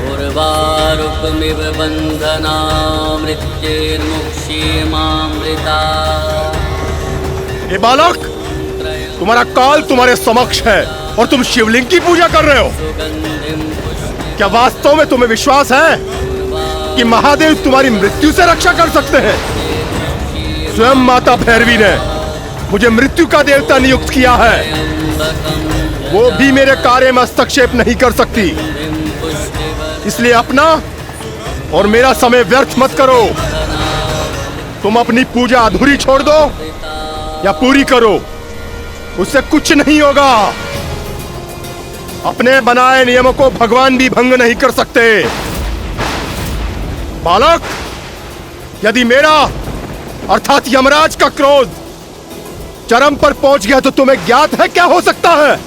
उर्वारुकमिव बंधनामृत्यैर्मुक्षीयमामृता। ये बालक, तुम्हारा काल तुम्हारे समक्ष है और तुम शिवलिंग की पूजा कर रहे हो। क्या वास्तव में तुम्हें विश्वास है कि महादेव तुम्हारी मृत्यु से रक्षा कर सकते हैं? स्वयं माता भैरवी ने मुझे मृत्यु का देवता नियुक्त किया है। वो भी मेरे कार्य में हस्तक्षेप नहीं कर सकती। इसलिए अपना और मेरा समय व्यर्थ मत करो। तुम अपनी पूजा अधूरी छोड़ दो या पूरी करो, उससे कुछ नहीं होगा। अपने बनाए नियमों को भगवान भी भंग नहीं कर सकते। बालक, यदि मेरा अर्थात यमराज का क्रोध चरम पर पहुंच गया तो तुम्हें ज्ञात है क्या हो सकता है?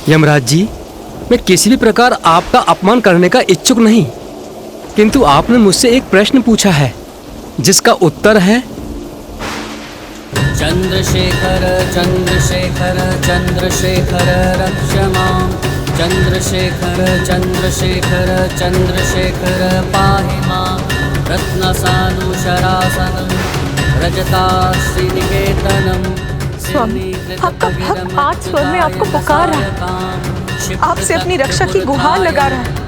यमराज जी, मैं किसी भी प्रकार आपका अपमान करने का इच्छुक नहीं, किंतु आपने मुझसे एक प्रश्न पूछा है जिसका उत्तर है चंद्रशेखर चंद्रशेखर चंद्रशेखर रक्ष मां, चंद्रशेखर चंद्रशेखर चंद्रशेखर पाहि मां, रत्नसानुशरासनं रजताश्रीनिकेतनं। स्वामी, आपका भक्त आठ स्वर में आपको पुकार रहा है, आपसे अपनी रक्षा की गुहार लगा रहा है।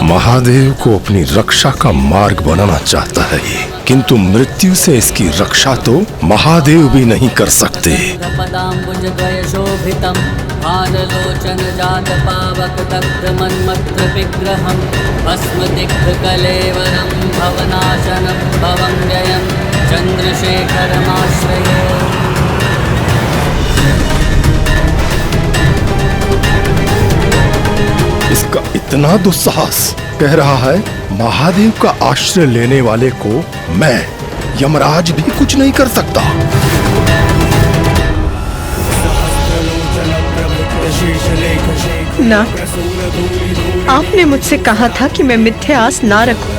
महादेव को अपनी रक्षा का मार्ग बनाना चाहता है ये, किंतु मृत्यु से इसकी रक्षा तो महादेव भी नहीं कर सकते। पदाम्बुजद्वयशोभितं भाललोचन जात पावक दग्ध मन्मत्र विग्रहं भस्मदिग्धकलेवरं भवनाशनं भवं व्ययं चंद्रशेखरमाश्रये। इसका इतना दुस्साहस, कह रहा है महादेव का आश्रय लेने वाले को मैं यमराज भी कुछ नहीं कर सकता। नाथ, आपने मुझसे कहा था कि मैं मिथ्या आस ना रखूं,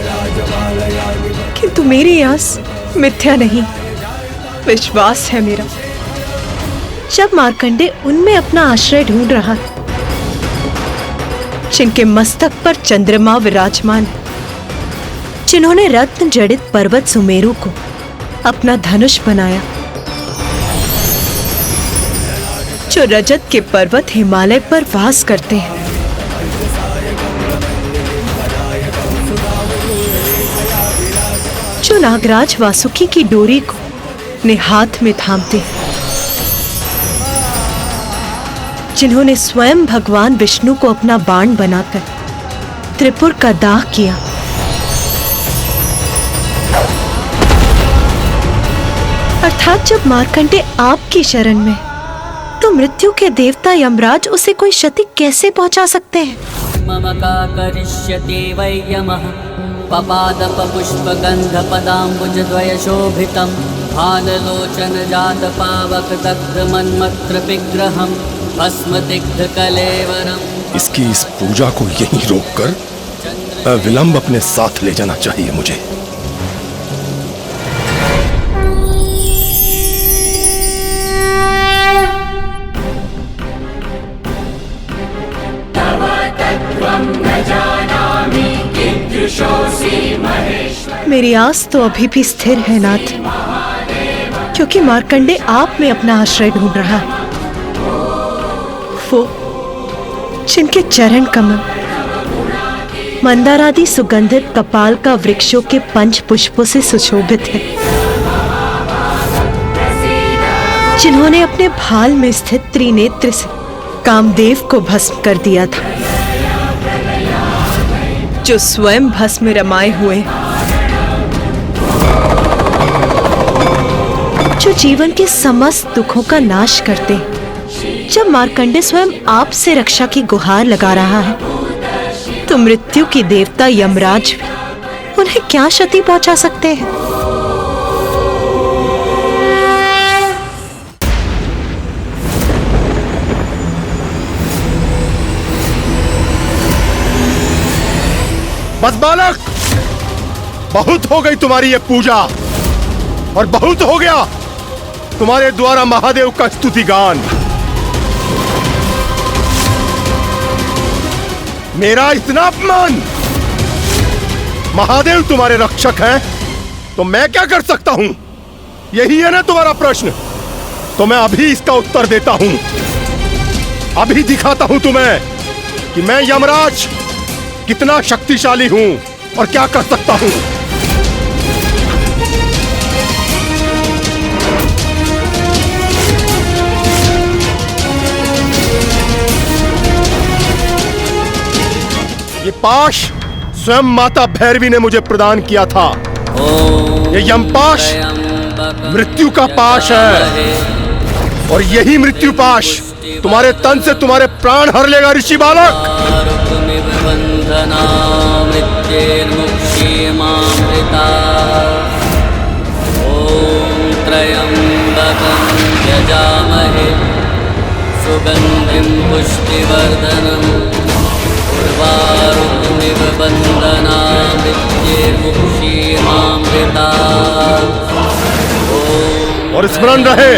किंतु मेरी आस मिथ्या नहीं, विश्वास है मेरा। जब मार्कंडे उनमें अपना आश्रय ढूंढ रहा था जिनके मस्तक पर चंद्रमा विराजमान है, जिन्होंने रत्न जड़ित पर्वत सुमेरु को अपना धनुष बनाया, जो रजत के पर्वत हिमालय पर वास करते हैं, जो नागराज वासुकी की डोरी को अपने हाथ में थामते हैं, जिन्होंने स्वयं भगवान विष्णु को अपना बाण बनाकर त्रिपुर का दाह किया, अर्थात जब मार्कंडे आपकी शरण में तो मृत्यु के देवता यमराज उसे कोई क्षति कैसे पहुंचा सकते हैं? मम का करिष्यति वै यमः पपादप पुष्प गंध पदाम्बुज द्वय शोभितम् भानलोचन जात पावक दग्ध मन्मत्र विग्रहम् भस्म दिग्ध कलेवरम्। इसकी इस पूजा को यहीं रोककर विलंब अपने साथ ले जाना चाहिए मुझे। मेरी आस तो अभी भी स्थिर है नाथ, क्योंकि मार्कंडे आप में अपना आश्रय ढूंढ रहा है, वो जिनके चरण कमल मंदारादि सुगंधित कपाल का वृक्षों के पंच पुष्पों से सुशोभित है, जिन्होंने अपने भाल में स्थित त्रिनेत्र से कामदेव को भस्म कर दिया था, जो स्वयं भस्म में रमाए हुए, जो जीवन के समस्त दुखों का नाश करते। जब मार्कंडे स्वयं आपसे रक्षा की गुहार लगा रहा है, तो मृत्यु की देवता यमराज भी उन्हें क्या क्षति पहुंचा सकते हैं? बस बालक, बहुत हो गई तुम्हारी ये पूजा और बहुत हो गया तुम्हारे द्वारा महादेव का स्तुति गान। मेरा इतना अपमान। महादेव तुम्हारे रक्षक हैं, तो मैं क्या कर सकता हूं? यही है ना तुम्हारा प्रश्न? तो मैं अभी इसका उत्तर देता हूं। अभी दिखाता हूं तुम्हें कि मैं यमराज कितना शक्तिशाली हूं और क्या कर सकता हूं। ये पाश स्वयं माता भैरवी ने मुझे प्रदान किया था। ये यमपाश मृत्यु का पाश है, और यही मृत्यु पाश तुम्हारे तन से तुम्हारे प्राण हर लेगा ऋषि बालक। यजामहे सुगंधिं पुष्टिवर्धनम् उर्वारुकमिव बन्धना मृत्युर्मुक्षीमामृता। और स्मरण रहे,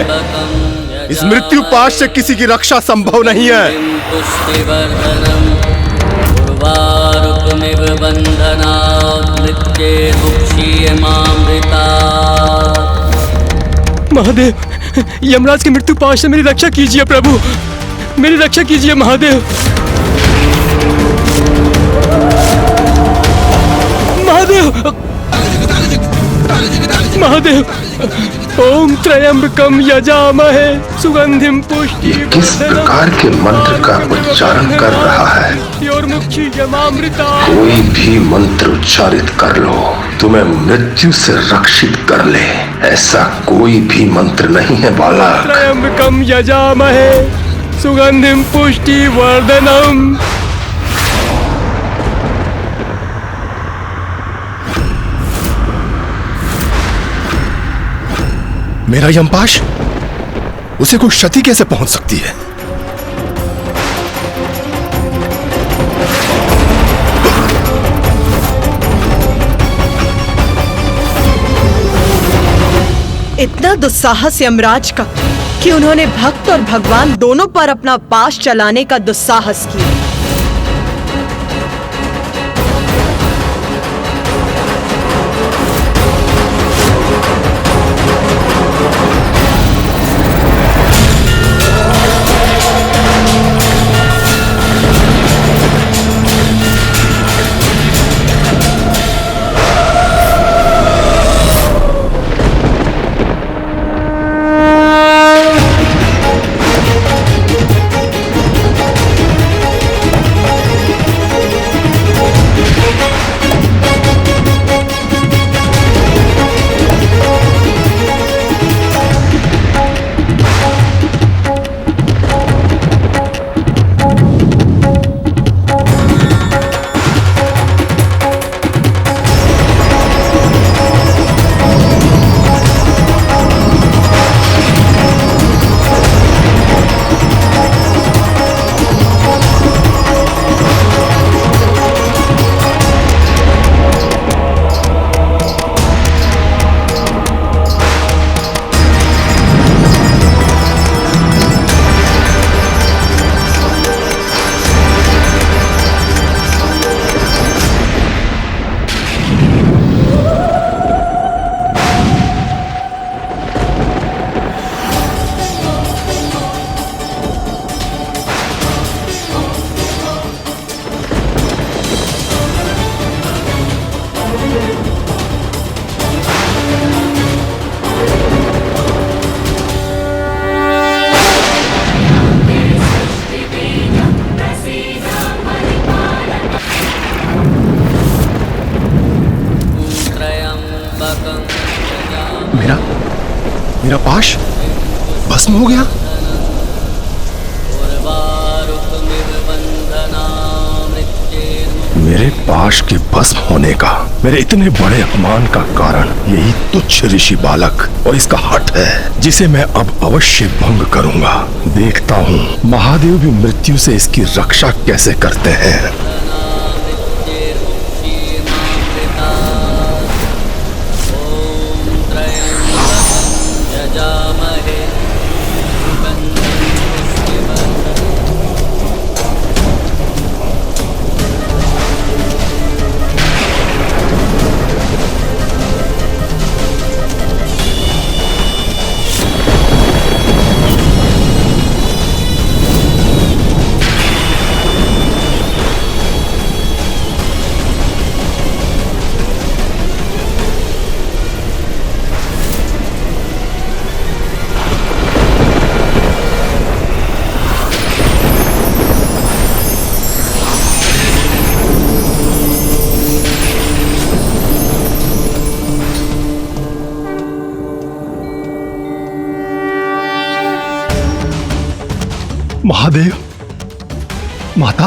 इस मृत्यु पाश से किसी की रक्षा संभव नहीं है। पुष्टिवर्धनम् उर्वारुकमिव बन्धना मृत्युर्मुक्षीमामृता। महादेव, यमराज के मृत्यु पाश से मेरी रक्षा कीजिए प्रभु, मेरी रक्षा कीजिए महादेव। महादेव, महादेव, ओम त्रयंबकम यजामहे सुगंधिम पुष्टि। किस प्रकार के मंत्र का उच्चारण कर रहा है? कोई भी मंत्र उच्चारित कर लो, तुम्हें मृत्यु से रक्षित कर ले, ऐसा कोई भी मंत्र नहीं है बालक। त्रयंबकम यजामहे सुगंधिम पुष्टि वर्धनम। मेरा यमपाश, उसे कोई क्षति कैसे पहुंच सकती है? इतना दुस्साहस यमराज का कि उन्होंने भक्त और भगवान दोनों पर अपना पाश चलाने का दुस्साहस किया। मेरा पाश भस्म हो गया। मेरे पाश के भस्म होने का, मेरे इतने बड़े अपमान का कारण यही तुच्छ ऋषि बालक और इसका हठ है, जिसे मैं अब अवश्य भंग करूंगा। देखता हूँ महादेव भी मृत्यु से इसकी रक्षा कैसे करते हैं। महादेव, माता,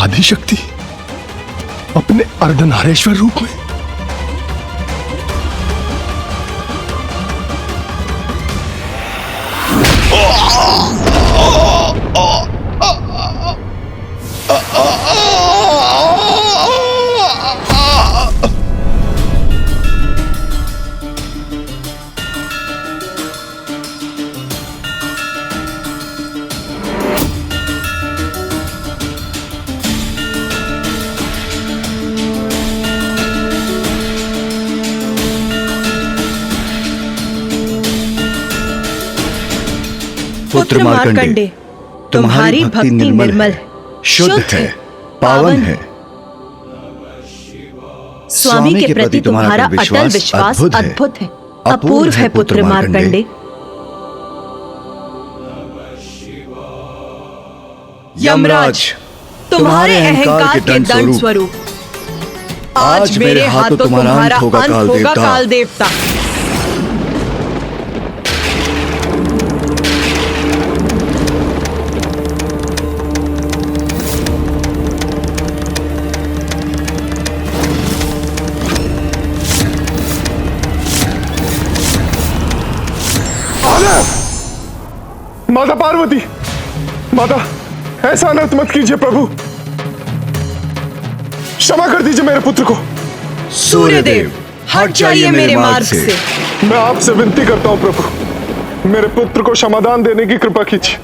आदिशक्ति अपने अर्धनारेश्वर रूप में। पुत्र मार्कंडे, तुम्हारी भक्ति निर्मल, शुद्ध है, पावन है। स्वामी के प्रति तुम्हारा अटल विश्वास अद्भुत है, अपूर्व है पुत्र मार्कंडे। यमराज, तुम्हारे अहंकार के दंड स्वरूप आज मेरे हाथों तुम्हारा अंत होगा काल देवता। माता पार्वती, माता ऐसा अनर्थ मत कीजिए प्रभु, क्षमा कर दीजिए मेरे पुत्र को। सूर्यदेव, हट जाइए मेरे मार्ग से। मैं आपसे विनती करता हूं प्रभु, मेरे पुत्र को क्षमादान देने की कृपा कीजिए।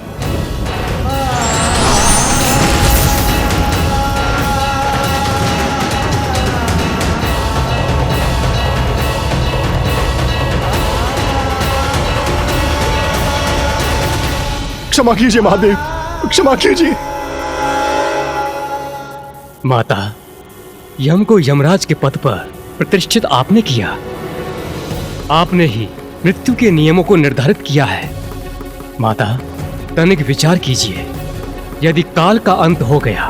क्षमा कीजिए महादेव, क्षमा कीजिए। माता, यम को यमराज के पद पर प्रतिष्ठित आपने किया। आपने ही मृत्यु के नियमों को निर्धारित किया है। माता, तनिक विचार कीजिए, यदि काल का अंत हो गया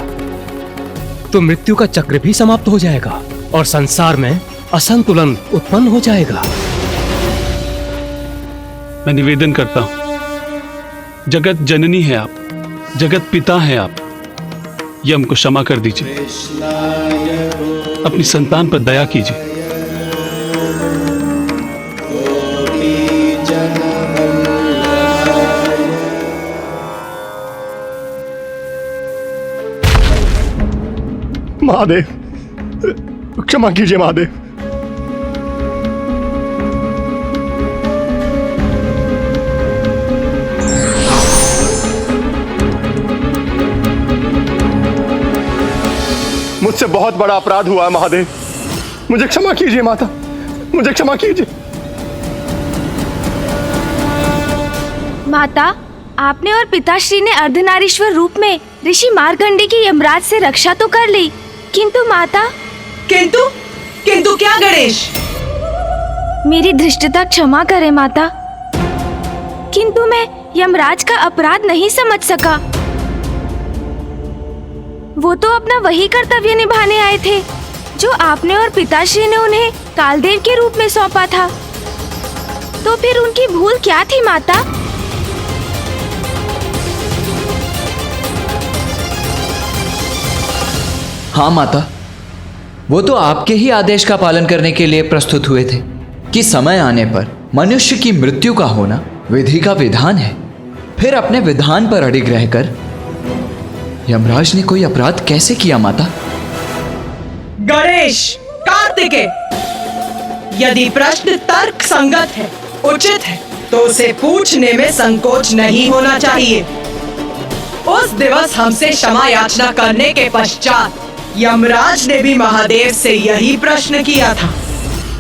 तो मृत्यु का चक्र भी समाप्त हो जाएगा और संसार में असंतुलन उत्पन्न हो जाएगा। मैं निवेदन करता हूं, जगत जननी है आप, जगत पिता है आप, यम को क्षमा कर दीजिए, अपनी संतान पर दया कीजिए। महादेव, क्षमा कीजिए महादेव। मुझसे बहुत बड़ा अपराध हुआ है महादेव, मुझे क्षमा कीजिए माता, मुझे क्षमा कीजिए। माता, आपने और पिताश्री ने अर्धनारीश्वर रूप में ऋषि मार्कंडे की यमराज से रक्षा तो कर ली, किंतु माता। किंतु क्या गणेश? मेरी धृष्टता क्षमा करे माता, किंतु मैं यमराज का अपराध नहीं समझ सका। वो तो अपना वही कर्तव्य निभाने आए थे जो आपने और पिताश्री ने उन्हें कालदेव के रूप में सौंपा था। तो फिर उनकी भूल क्या थी माता? हाँ माता, वो तो आपके ही आदेश का पालन करने के लिए प्रस्तुत हुए थे कि समय आने पर मनुष्य की मृत्यु का होना विधि का विधान है। फिर अपने विधान पर अडिग रहकर यमराज ने कोई अपराध कैसे किया माता? गणेश, कार्तिकेय, यदि प्रश्न तर्क संगत है, उचित है, तो उसे पूछने में संकोच नहीं होना चाहिए। उस दिवस हमसे क्षमा याचना करने के पश्चात यमराज ने भी महादेव से यही प्रश्न किया था।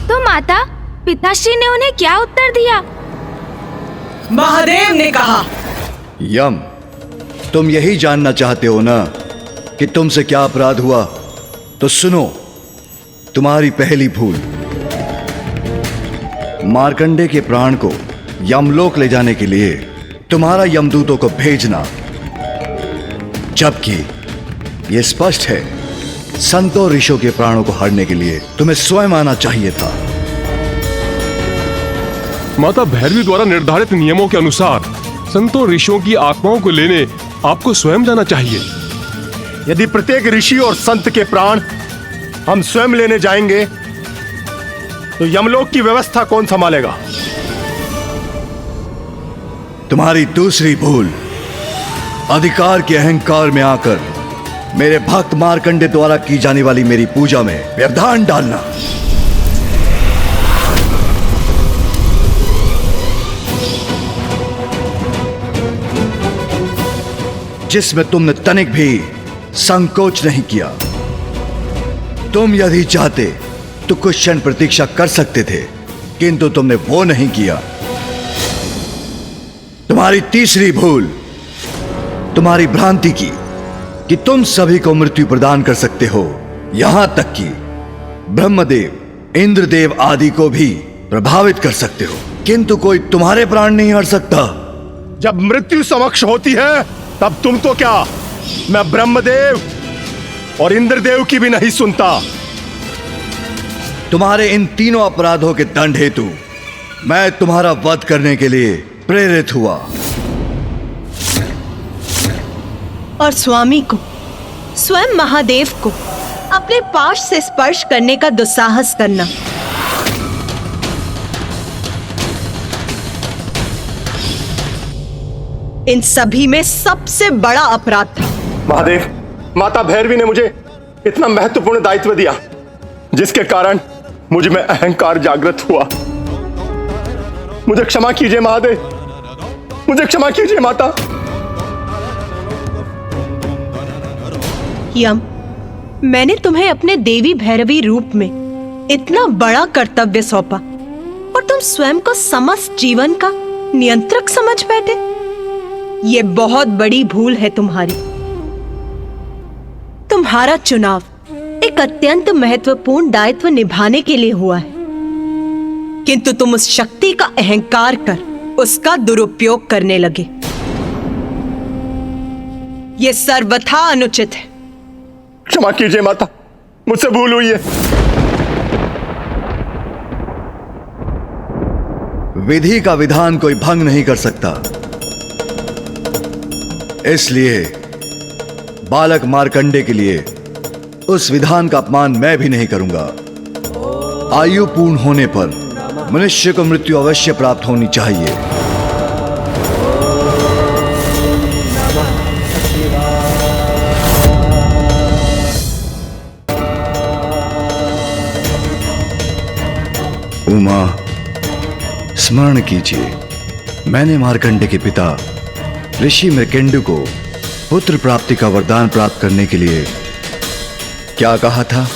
तो माता, पिताश्री ने उन्हें क्या उत्तर दिया? महादेव ने कहा, यम, तुम यही जानना चाहते हो ना कि तुमसे क्या अपराध हुआ? तो सुनो, तुम्हारी पहली भूल मार्कंडे के प्राण को यमलोक ले जाने के लिए तुम्हारा यमदूतों को भेजना, जबकि यह स्पष्ट है संतों ऋषियों के प्राणों को हरने के लिए तुम्हें स्वयं आना चाहिए था। माता भैरवी द्वारा निर्धारित नियमों के अनुसार संतों ऋषियों की आत्माओं को लेने आपको स्वयं जाना चाहिए। यदि प्रत्येक ऋषि और संत के प्राण हम स्वयं लेने जाएंगे तो यमलोक की व्यवस्था कौन संभालेगा? तुम्हारी दूसरी भूल अधिकार के अहंकार में आकर मेरे भक्त मार्कंडे द्वारा की जाने वाली मेरी पूजा में व्यवधान डालना। जिसमें तुमने तनिक भी संकोच नहीं किया। तुम यदि चाहते तो कुछ क्षण प्रतीक्षा कर सकते थे, किंतु तुमने वो नहीं किया। तुम्हारी तीसरी भूल तुम्हारी भ्रांति की कि तुम सभी को मृत्यु प्रदान कर सकते हो, यहां तक कि ब्रह्मदेव, इंद्रदेव आदि को भी प्रभावित कर सकते हो, किंतु कोई तुम्हारे प्राण नहीं हर सकता। जब मृत्यु समक्ष होती है तब तुम तो क्या, मैं ब्रह्मदेव और इंद्रदेव की भी नहीं सुनता। तुम्हारे इन तीनों अपराधों के दंड हेतु मैं तुम्हारा वध करने के लिए प्रेरित हुआ। और स्वामी को, स्वयं महादेव को अपने पाश से स्पर्श करने का दुस्साहस करना। इन सभी में सबसे बड़ा अपराध था। महादेव, माता भैरवी ने मुझे इतना महत्वपूर्ण दायित्व दिया जिसके कारण मुझ में अहंकार जागृत हुआ। मुझे क्षमा कीजिए महादेव, मुझे क्षमा कीजिए माता। यम, मैंने तुम्हें अपने देवी भैरवी रूप में इतना बड़ा कर्तव्य सौंपा और तुम स्वयं को समस्त जीवन का नियंत्रक समझ बैठे। ये बहुत बड़ी भूल है तुम्हारी। तुम्हारा चुनाव एक अत्यंत महत्वपूर्ण दायित्व निभाने के लिए हुआ है, किंतु तुम उस शक्ति का अहंकार कर उसका दुरुपयोग करने लगे। ये सर्वथा अनुचित है। क्षमा कीजिए माता, मुझसे भूल हुई है। विधि का विधान कोई भंग नहीं कर सकता, इसलिए बालक मार्कंडे के लिए उस विधान का अपमान मैं भी नहीं करूंगा। आयु पूर्ण होने पर मनुष्य को मृत्यु अवश्य प्राप्त होनी चाहिए। उमा, स्मरण कीजिए, मैंने मार्कंडे के पिता ऋषि मृकेंडु को पुत्र प्राप्ति का वरदान प्राप्त करने के लिए क्या कहा था?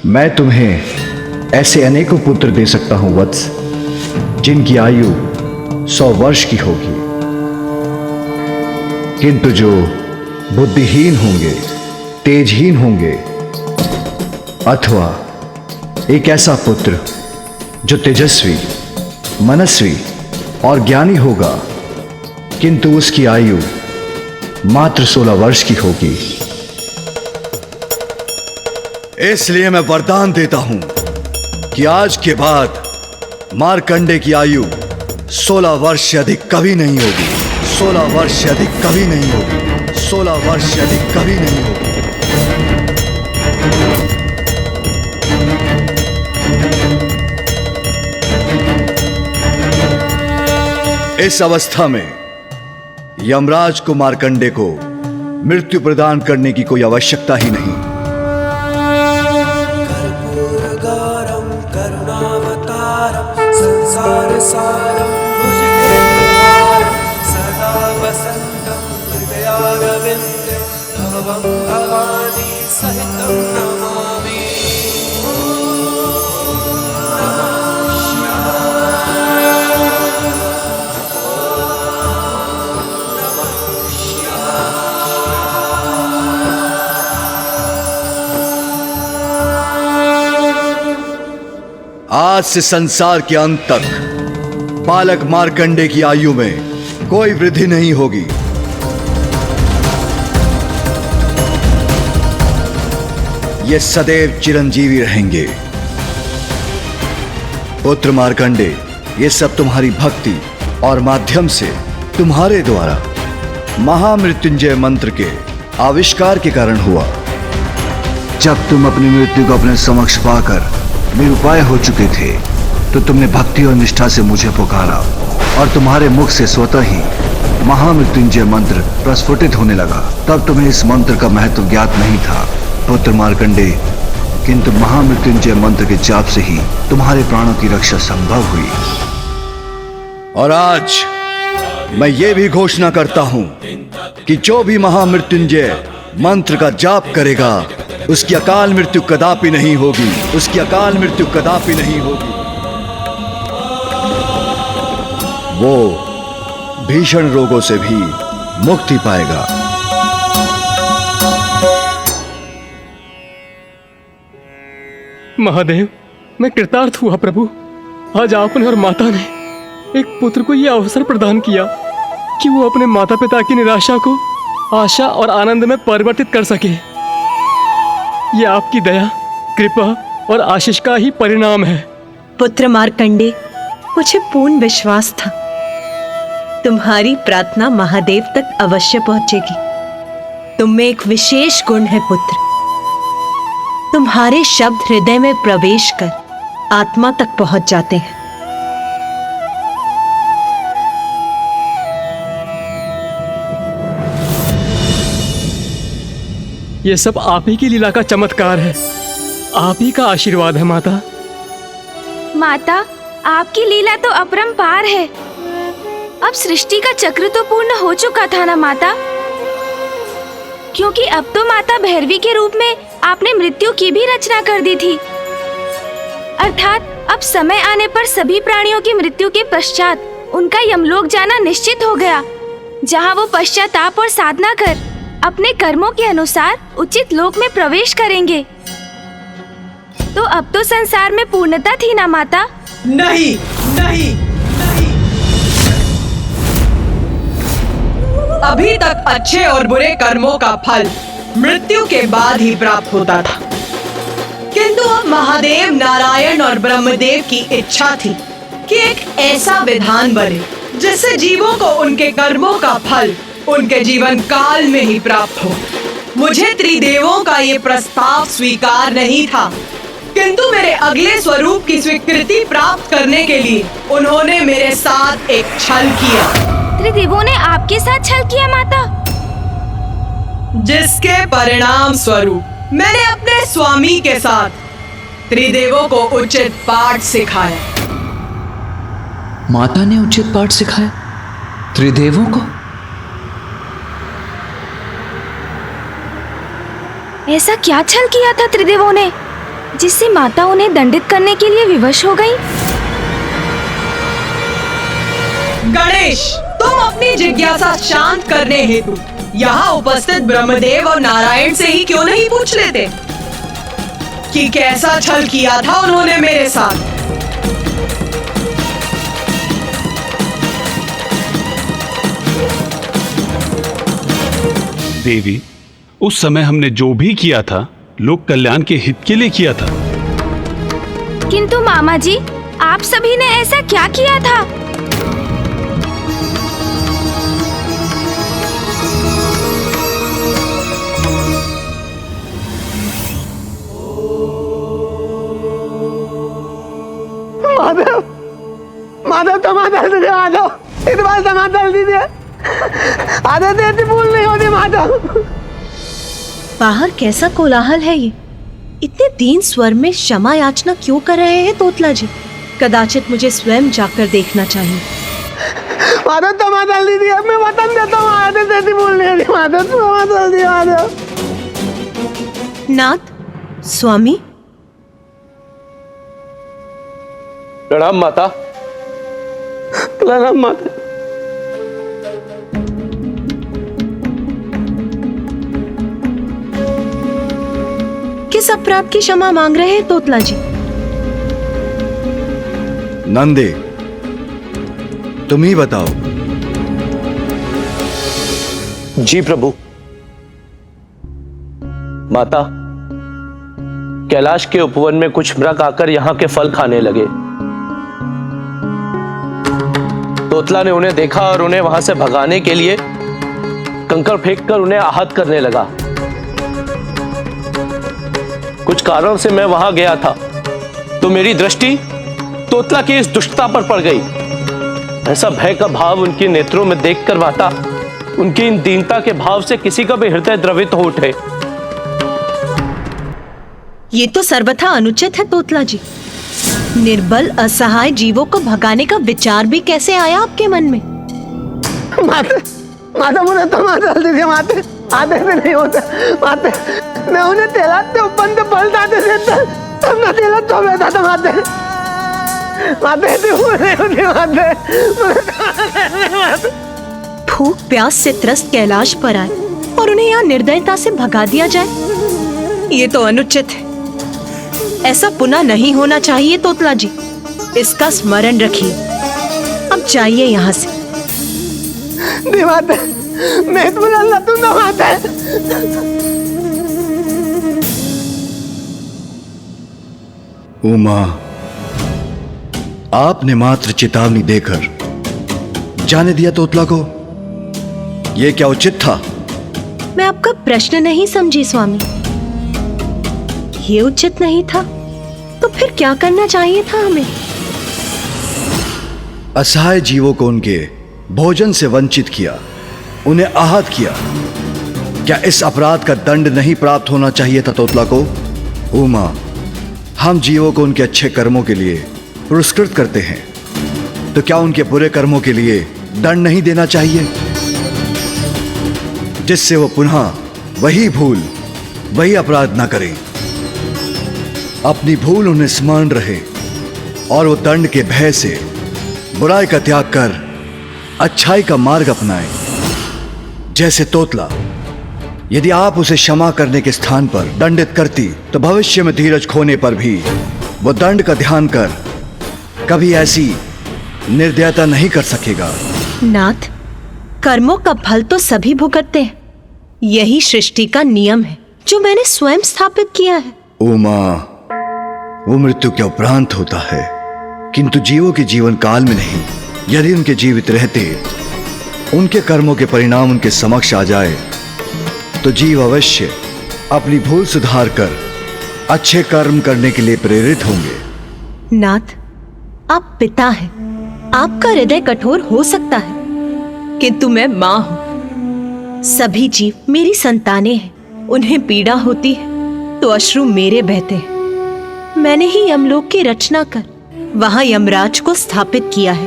मैं तुम्हें ऐसे अनेकों पुत्र दे सकता हूं वत्स, जिनकी आयु 100 वर्ष की होगी, किंतु जो बुद्धिहीन होंगे, तेजहीन होंगे, अथवा एक ऐसा पुत्र जो तेजस्वी, मनस्वी और ज्ञानी होगा, किंतु उसकी आयु मात्र 16 वर्ष की होगी। इसलिए मैं वरदान देता हूं कि आज के बाद मार्कंडे की आयु 16 वर्ष से अधिक कभी नहीं होगी। 16 वर्ष से अधिक कभी नहीं होगी। 16 वर्ष से अधिक कभी नहीं होगी। इस अवस्था में यमराज को मार्कंडे को मृत्यु प्रदान करने की कोई आवश्यकता ही नहीं। कर्पूरगारं करुणावतारं संसारसारं भुजगेन्द्रहारं सदा वसन्तं हृदयारविन्दे भवं भवानी सहितं नमामि। आज से संसार के अंत तक बालक मार्कंडे की आयु में कोई वृद्धि नहीं होगी। ये सदैव चिरंजीवी रहेंगे। पुत्र मार्कंडे, ये सब तुम्हारी भक्ति और माध्यम से तुम्हारे द्वारा महामृत्युंजय मंत्र के आविष्कार के कारण हुआ। जब तुम अपनी मृत्यु को अपने समक्ष पाकर निरुपाय हो चुके थे, तो तुमने भक्ति और निष्ठा से मुझे पुकारा और तुम्हारे मुख से स्वतः ही महामृत्युंजय मंत्र प्रस्फुटित होने लगा। तब तुम्हें इस मंत्र का महत्व ज्ञात नहीं था पुत्र मार्कंडे, किंतु महामृत्युंजय मंत्र के जाप से ही तुम्हारे प्राणों की रक्षा संभव हुई। और आज मैं ये भी घोषणा करता हूं कि जो भी महामृत्युंजय मंत्र का जाप करेगा, उसकी अकाल मृत्यु कदापि नहीं होगी। उसकी अकाल मृत्यु कदापि नहीं होगी। वो भीषण रोगों से भी मुक्ति पाएगा। महादेव, मैं कृतार्थ हुआ प्रभु। आज आपने और माता ने एक पुत्र को यह अवसर प्रदान किया कि वो अपने माता पिता की निराशा को आशा और आनंद में परिवर्तित कर सके। यह आपकी दया, कृपा और आशीष का ही परिणाम है। पुत्र मार्कंडे, मुझे पूर्ण विश्वास था तुम्हारी प्रार्थना महादेव तक अवश्य पहुंचेगी। तुम में एक विशेष गुण है पुत्र। तुम्हारे शब्द हृदय में प्रवेश कर आत्मा तक पहुंच जाते हैं। ये सब आप ही की लीला का चमत्कार है। आप ही का आशीर्वाद है माता। माता, आपकी लीला तो अपरंपार है। अब सृष्टि का चक्र तो पूर्ण हो चुका था ना माता, क्योंकि अब तो माता भैरवी के रूप में आपने मृत्यु की भी रचना कर दी थी। अर्थात अब समय आने पर सभी प्राणियों की मृत्यु के पश्चात उनका यमलोक जाना निश्चित हो गया, जहाँ वो पश्चाताप और साधना कर अपने कर्मों के अनुसार उचित लोक में प्रवेश करेंगे। तो अब तो संसार में पूर्णता थी ना माता? नहीं, नहीं, नहीं। अभी तक अच्छे और बुरे कर्मों का फल मृत्यु के बाद ही प्राप्त होता था, किंतु अब महादेव, नारायण और ब्रह्मदेव की इच्छा थी कि एक ऐसा विधान बने जिससे जीवों को उनके कर्मों का फल उनके जीवन काल में ही प्राप्त हो। मुझे त्रिदेवों का ये प्रस्ताव स्वीकार नहीं था, किंतु मेरे अगले स्वरूप की स्वीकृति प्राप्त करने के लिए उन्होंने मेरे साथ एक छल किया। त्रिदेवों ने आपके साथ छल किया माता? जिसके परिणाम स्वरूप मैंने अपने स्वामी के साथ त्रिदेवों को उचित पाठ सिखाया। माता ने उचित पाठ सिखाया त्रिदेवों को? ऐसा क्या छल किया था त्रिदेवों ने जिससे माता उन्हें दंडित करने के लिए विवश हो गई? गणेश, तुम अपनी जिज्ञासा शांत करने हेतु यहाँ उपस्थित ब्रह्मदेव और नारायण से ही क्यों नहीं पूछ लेते कि कैसा छल किया था उन्होंने मेरे साथ? देवी, उस समय हमने जो भी किया था लोक कल्याण के हित के लिए किया था। किंतु मामा जी, आप सभी ने ऐसा क्या किया था? माधव, माधव टमाटर दीजिए, माधव इस बार टमाटर दीजिए। आधे देती भूल नहीं होती माधव। बाहर कैसा कोलाहल है ये? इतने दीन स्वर में क्षमा याचना क्यों कर रहे हैं तोतला जी? कदाचित मुझे स्वयं जाकर देखना चाहिए। माधव टमाटर दीजिए, मैं वतन देता हूँ। आधे देती भूल नहीं होती माधव, टमाटर दीजिए माधव। नाथ, स्वामी, प्रणाम माता। प्रणाम माता। किस अपराध की क्षमा मांग रहे हैं तोतला जी? नंदे, तुम ही बताओ। जी प्रभु। माता, कैलाश के उपवन में कुछ मृग आकर यहाँ के फल खाने लगे। तोतला ने उन्हें देखा और उन्हें वहां से भगाने के लिए कंकड़ फेंककर उन्हें आहत करने लगा। कुछ कारण से मैं वहां गया था तो मेरी दृष्टि तोतला की इस दुष्टता पर पड़ गई। ऐसा भय का भाव उनके नेत्रों में देखकर माता, उनकी इन दीनता के भाव से किसी का भी हृदय द्रवित हो उठे। ये तो सर्वथा अनुचित है तोतला जी। निर्बल असहाय जीवों को भगाने का विचार भी कैसे आया आपके मन में? माते, माता मुझे टमाटर दीजिए माते। आधे से नहीं होता माते। मैं उन्हें तेलाते ऊपर से पलटाते देता, तब ना तेला तो बैठा था माते। माते भूल नहीं होती माते। भूख प्यास से त्रस्त कैलाश पर आए और उन्हें यहाँ निर्दयता से भगा दिया जाए, ये तो अनुचित है। ऐसा पुनः नहीं होना चाहिए तोतला जी, इसका स्मरण रखिए। अब जाइए यहाँ से। माता, मैं तुम्हें अल्लाह तुम ना माता है। उमा, आपने मात्र चेतावनी देकर जाने दिया तोतला को, यह क्या उचित था? मैं आपका प्रश्न नहीं समझी स्वामी। ये उचित नहीं था तो फिर क्या करना चाहिए था हमें? असहाय जीवों को उनके भोजन से वंचित किया, उन्हें आहत किया। क्या इस अपराध का दंड नहीं प्राप्त होना चाहिए था तोतला को? उमा, हम जीवों को उनके अच्छे कर्मों के लिए पुरस्कृत करते हैं, तो क्या उनके बुरे कर्मों के लिए दंड नहीं देना चाहिए, जिससे वो पुनः वही भूल, वही अपराध ना करें, अपनी भूल उन्हें स्मरण रहे और वो दंड के भय से बुराई का त्याग कर अच्छाई का मार्ग अपनाएं। जैसे तोतला, यदि आप उसे क्षमा करने के स्थान पर दंडित करती, तो भविष्य में धीरज खोने पर भी वो दंड का ध्यान कर कभी ऐसी निर्दयता नहीं कर सकेगा। नाथ, कर्मों का फल तो सभी भुगतते हैं। यही सृष्टि का नियम है जो मैंने स्वयं स्थापित किया है। उमा, वो मृत्यु के उपरांत होता है, किंतु जीवों के जीवन काल में नहीं। यदि उनके जीवित रहते उनके कर्मों के परिणाम उनके समक्ष आ जाए, तो जीव अवश्य अपनी भूल सुधार कर अच्छे कर्म करने के लिए प्रेरित होंगे। नाथ, आप पिता हैं, आपका हृदय कठोर हो सकता है, किंतु मैं मां हूं। सभी जीव मेरी संतानें हैं। उन्हें पीड़ा होती है तो अश्रु मेरे बहते हैं। मैंने ही यमलोक की रचना कर वहां यमराज को स्थापित किया है,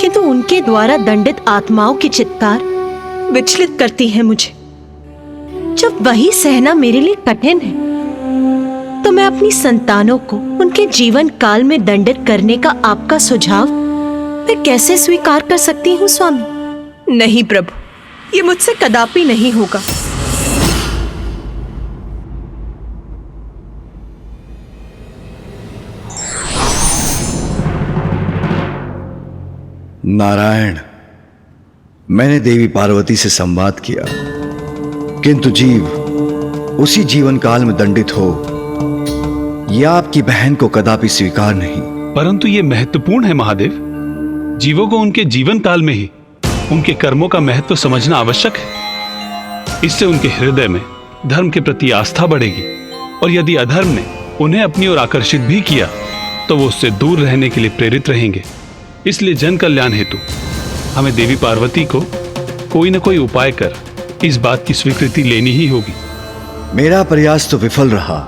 किंतु उनके द्वारा दंडित आत्माओं की चित्कार विचलित करती है मुझे। जब वही सहना मेरे लिए कठिन है, तो मैं अपनी संतानों को उनके जीवन काल में दंडित करने का आपका सुझाव मैं कैसे स्वीकार कर सकती हूँ स्वामी? नहीं प्रभु, ये मुझसे कदापि नहीं होगा। नारायण, मैंने देवी पार्वती से संवाद किया, किंतु जीव उसी जीवन काल में दंडित हो, यह आपकी बहन को कदापि स्वीकार नहीं। परंतु ये महत्वपूर्ण है महादेव। जीवों को उनके जीवन काल में ही उनके कर्मों का महत्व समझना आवश्यक है। इससे उनके हृदय में धर्म के प्रति आस्था बढ़ेगी, और यदि अधर्म ने उन्हें अपनी ओर आकर्षित भी किया, तो वो उससे दूर रहने के लिए प्रेरित रहेंगे। इसलिए जन कल्याण हेतु हमें देवी पार्वती को कोई न कोई उपाय कर इस बात की स्वीकृति लेनी ही होगी। मेरा प्रयास तो विफल रहा,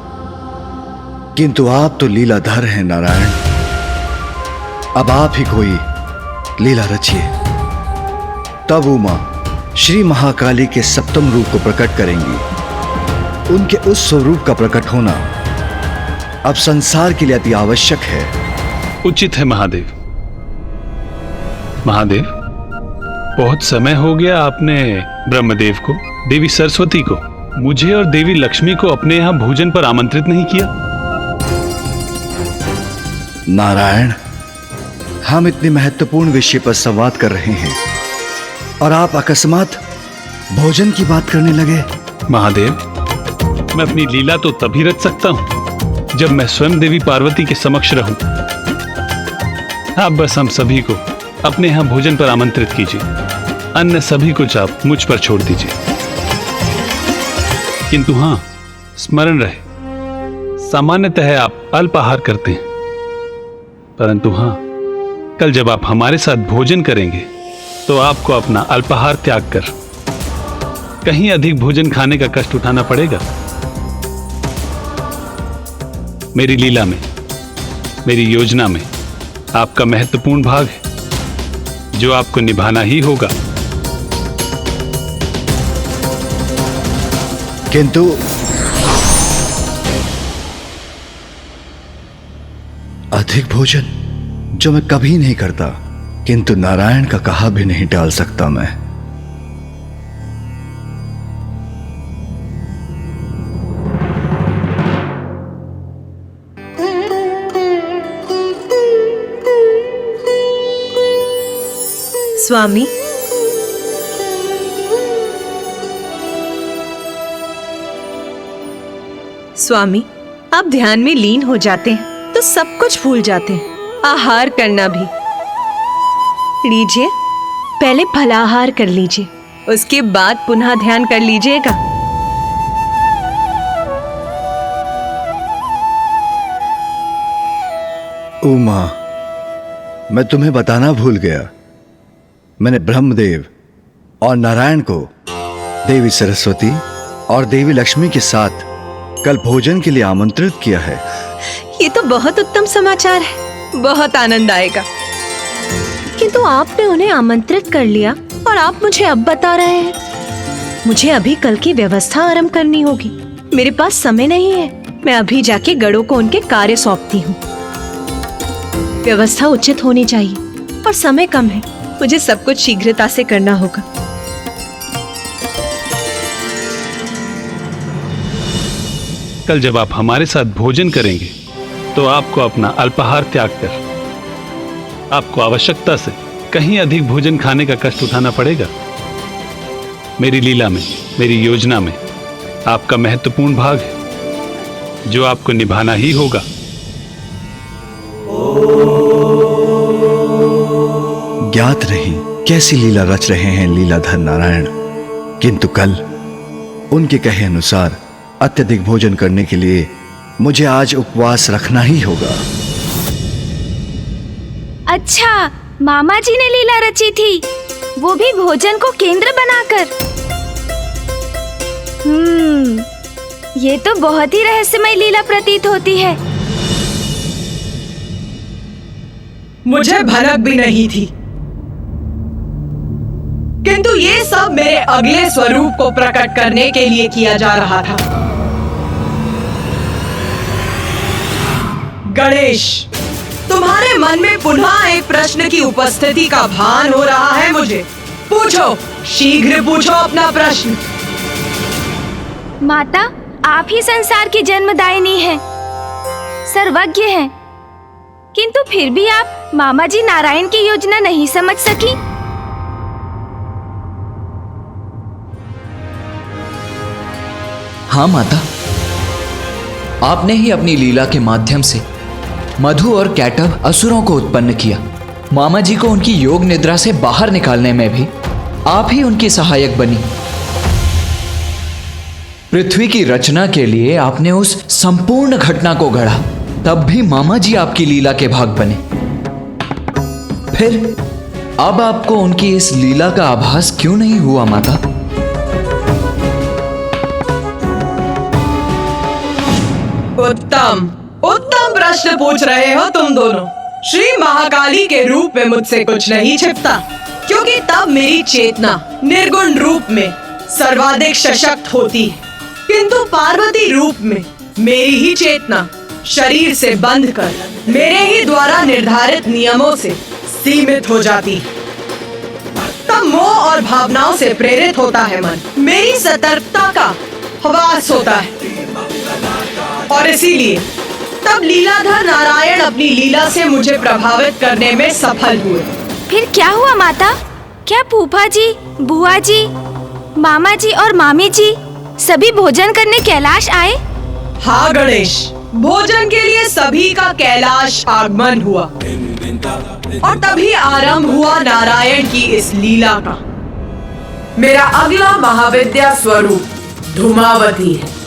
किंतु आप तो लीलाधर हैं नारायण। अब आप ही कोई लीला रचिए, तब उमा श्री महाकाली के सप्तम रूप को प्रकट करेंगी। उनके उस स्वरूप का प्रकट होना अब संसार के लिए अति आवश्यक है। उचित है महादेव। महादेव, बहुत समय हो गया आपने ब्रह्मदेव को, देवी सरस्वती को, मुझे और देवी लक्ष्मी को अपने यहां भोजन पर आमंत्रित नहीं किया। नारायण, हम इतने महत्वपूर्ण विषय पर संवाद कर रहे हैं और आप अकस्मात भोजन की बात करने लगे। महादेव, मैं अपनी लीला तो तभी रच सकता हूं जब मैं स्वयं देवी पार्वती के समक्ष रहूं। आप बस हम सभी को अपने यहां भोजन पर आमंत्रित कीजिए, अन्य सभी कुछ आप मुझ पर छोड़ दीजिए। किंतु हां, स्मरण रहे, सामान्यतः आप अल्पाहार करते हैं, परंतु हां, कल जब आप हमारे साथ भोजन करेंगे तो आपको अपना अल्पाहार त्याग कर कहीं अधिक भोजन खाने का कष्ट उठाना पड़ेगा। मेरी लीला में, मेरी योजना में आपका महत्वपूर्ण भाग है, जो आपको निभाना ही होगा। किंतु अधिक भोजन, जो मैं कभी नहीं करता, किंतु नारायण का कहा भी नहीं टाल सकता मैं। स्वामी, स्वामी, आप ध्यान में लीन हो जाते हैं तो सब कुछ भूल जाते हैं, आहार करना भी। लीजिए, पहले फलाहार कर लीजिए, उसके बाद पुनः ध्यान कर लीजिएगा। उमा, मैं तुम्हें बताना भूल गया, मैंने ब्रह्मदेव और नारायण को देवी सरस्वती और देवी लक्ष्मी के साथ कल भोजन के लिए आमंत्रित किया है। ये तो बहुत उत्तम समाचार है। बहुत आनंद आएगा। किंतु आपने उन्हें आमंत्रित कर लिया और आप मुझे अब बता रहे हैं। मुझे अभी कल की व्यवस्था आरंभ करनी होगी। मेरे पास समय नहीं है। मैं अभी जाके गढ़ों को उनके कार्य सौंपती हूँ। व्यवस्था उचित होनी चाहिए और समय कम है। मुझे सब कुछ शीघ्रता से करना होगा। कल जब आप हमारे साथ भोजन करेंगे तो आपको अपना अल्पाहार त्याग कर आपको आवश्यकता से कहीं अधिक भोजन खाने का कष्ट उठाना पड़ेगा। मेरी लीला में, मेरी योजना में आपका महत्वपूर्ण भाग है जो आपको निभाना ही होगा। ज्ञात नहीं कैसी लीला रच रहे हैं लीलाधर नारायण, किंतु कल उनके कहे अनुसार अत्यधिक भोजन करने के लिए मुझे आज उपवास रखना ही होगा। अच्छा, मामा जी ने लीला रची थी, वो भी भोजन को केंद्र बनाकर। ये तो बहुत ही रहस्यमय लीला प्रतीत होती है। मुझे भनक भी नहीं थी, किंतु ये सब मेरे अगले स्वरूप को प्रकट करने के लिए किया जा रहा था। गणेश, तुम्हारे मन में पुनः एक प्रश्न की उपस्थिति का भान हो रहा है मुझे। पूछो, शीघ्र पूछो अपना प्रश्न। माता, आप ही संसार की जन्मदायिनी हैं, सर्वज्ञ हैं, किंतु फिर भी आप मामा जी नारायण की योजना नहीं समझ सकी। हाँ माता, आपने ही अपनी लीला के माध्यम से मधु और कैटव असुरों को उत्पन्न किया। मामा जी को उनकी योग निद्रा से बाहर निकालने में भी आप ही उनकी सहायक बनी। पृथ्वी की रचना के लिए आपने उस संपूर्ण घटना को गढ़ा, तब भी मामा जी आपकी लीला के भाग बने। फिर अब आपको उनकी इस लीला का आभास क्यों नहीं हुआ माता? उत्तम उत्तम प्रश्न पूछ रहे हो तुम दोनों। श्री महाकाली के रूप में मुझसे कुछ नहीं छिपता, क्योंकि तब मेरी चेतना निर्गुण रूप में सर्वाधिक सशक्त होती है, किंतु पार्वती रूप में मेरी ही चेतना शरीर से बंध कर मेरे ही द्वारा निर्धारित नियमों से सीमित हो जाती है। तब मोह और भावनाओं से प्रेरित होता है मन, मेरी सतर्कता का हवास होता है, और इसीलिए तब लीलाधर नारायण अपनी लीला से मुझे प्रभावित करने में सफल हुए। फिर क्या हुआ माता? क्या फूफा जी, बुआ जी, मामा जी और मामी जी सभी भोजन करने कैलाश आए? हाँ गणेश, भोजन के लिए सभी का कैलाश आगमन हुआ और तभी आरंभ हुआ नारायण की इस लीला का। मेरा अगला महाविद्या स्वरूप धूमावती है।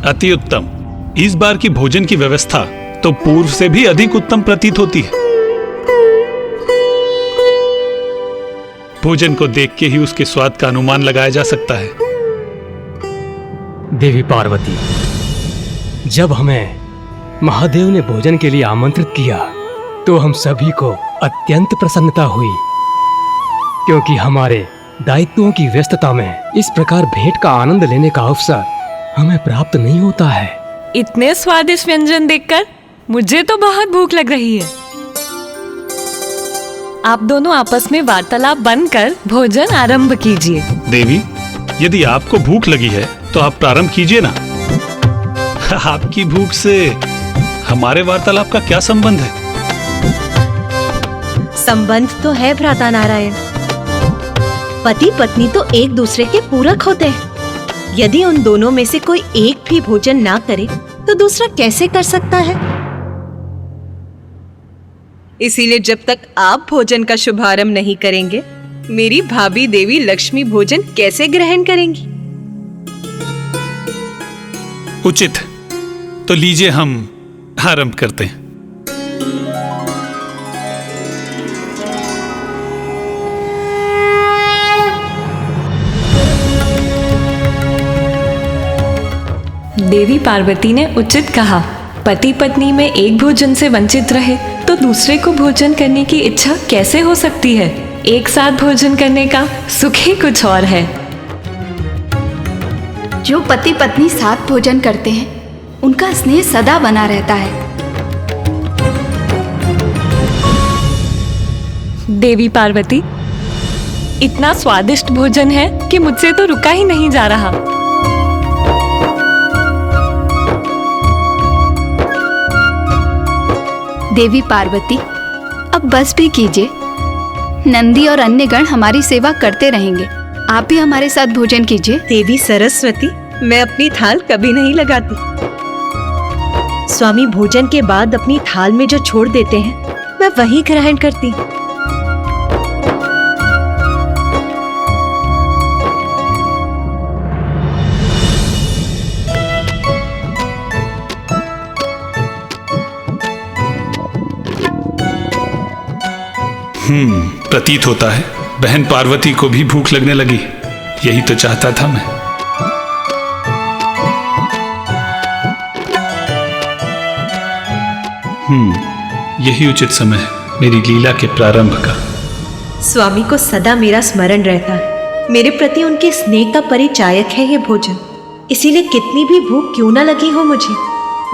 अति उत्तम। इस बार की भोजन की व्यवस्था तो पूर्व से भी अधिक उत्तम प्रतीत होती है। भोजन को देख के ही उसके स्वाद का अनुमान लगाया जा सकता है। देवी पार्वती, जब हमें महादेव ने भोजन के लिए आमंत्रित किया तो हम सभी को अत्यंत प्रसन्नता हुई, क्योंकि हमारे दायित्वों की व्यस्तता में इस प्रकार भेंट का आनंद लेने का अवसर हमें प्राप्त नहीं होता है। इतने स्वादिष्ट व्यंजन देखकर मुझे तो बहुत भूख लग रही है। आप दोनों आपस में वार्तालाप बंद कर भोजन आरंभ कीजिए। देवी, यदि आपको भूख लगी है तो आप प्रारंभ कीजिए ना। आपकी भूख से हमारे वार्तालाप का क्या संबंध है? संबंध तो है भ्राता नारायण। पति पत्नी तो एक दूसरे के पूरक होते हैं। यदि उन दोनों में से कोई एक भी भोजन ना करे तो दूसरा कैसे कर सकता है? इसीलिए जब तक आप भोजन का शुभारंभ नहीं करेंगे, मेरी भाभी देवी लक्ष्मी भोजन कैसे ग्रहण करेंगी? उचित, तो लीजिए हम आरंभ करते हैं। देवी पार्वती ने उचित कहा, पति पत्नी में एक भोजन से वंचित रहे तो दूसरे को भोजन करने की इच्छा कैसे हो सकती है। एक साथ भोजन करने का सुख ही कुछ और है। जो पति पत्नी साथ भोजन करते हैं उनका स्नेह सदा बना रहता है। देवी पार्वती, इतना स्वादिष्ट भोजन है कि मुझसे तो रुका ही नहीं जा रहा। देवी पार्वती, अब बस भी कीजिए। नंदी और अन्य गण हमारी सेवा करते रहेंगे, आप भी हमारे साथ भोजन कीजिए। देवी सरस्वती, मैं अपनी थाल कभी नहीं लगाती। स्वामी भोजन के बाद अपनी थाल में जो छोड़ देते हैं मैं वही ग्रहण करती। प्रतीत होता है बहन पार्वती को भी भूख लगने लगी। यही तो चाहता था मैं। यही उचित समय है मेरी लीला के प्रारंभ का। स्वामी को सदा मेरा स्मरण रहता है। मेरे प्रति उनके स्नेह का परिचायक है ये भोजन। इसीलिए कितनी भी भूख क्यों ना लगी हो मुझे,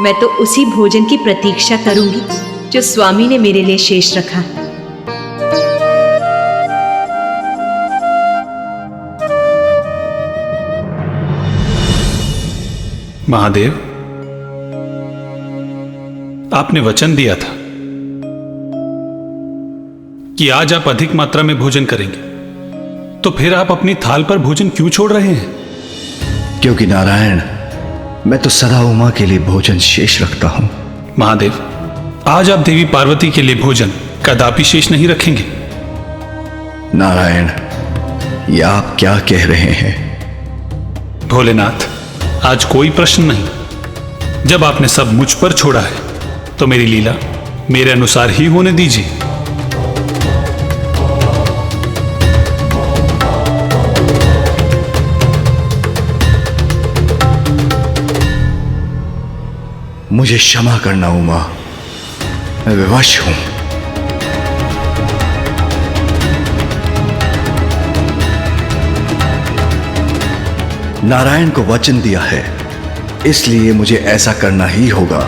मैं तो उसी भोजन की प्रतीक्षा करूंगी जो स्वामी ने मेरे लिए शेष रखा है। महादेव, आपने वचन दिया था कि आज आप अधिक मात्रा में भोजन करेंगे, तो फिर आप अपनी थाल पर भोजन क्यों छोड़ रहे हैं? क्योंकि नारायण, मैं तो सदा उमा के लिए भोजन शेष रखता हूं। महादेव, आज आप देवी पार्वती के लिए भोजन कदापि शेष नहीं रखेंगे। नारायण, ये आप क्या कह रहे हैं? भोलेनाथ, आज कोई प्रश्न नहीं। जब आपने सब मुझ पर छोड़ा है तो मेरी लीला मेरे अनुसार ही होने दीजिए। मुझे क्षमा करना उमा, मैं विवश हूं। नारायण को वचन दिया है, इसलिए मुझे ऐसा करना ही होगा।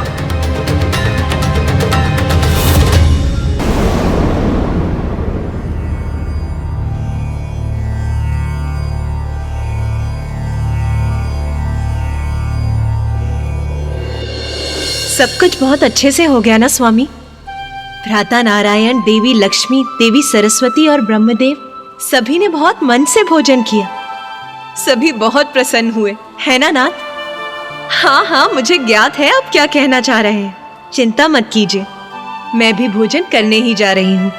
सब कुछ बहुत अच्छे से हो गया ना स्वामी? भ्राता नारायण, देवी लक्ष्मी, देवी सरस्वती और ब्रह्मदेव सभी ने बहुत मन से भोजन किया। सभी बहुत प्रसन्न हुए, है ना नाथ? हाँ हाँ, मुझे ज्ञात है आप क्या कहना चाह रहे हैं। चिंता मत कीजिए, मैं भी भोजन करने ही जा रही हूँ।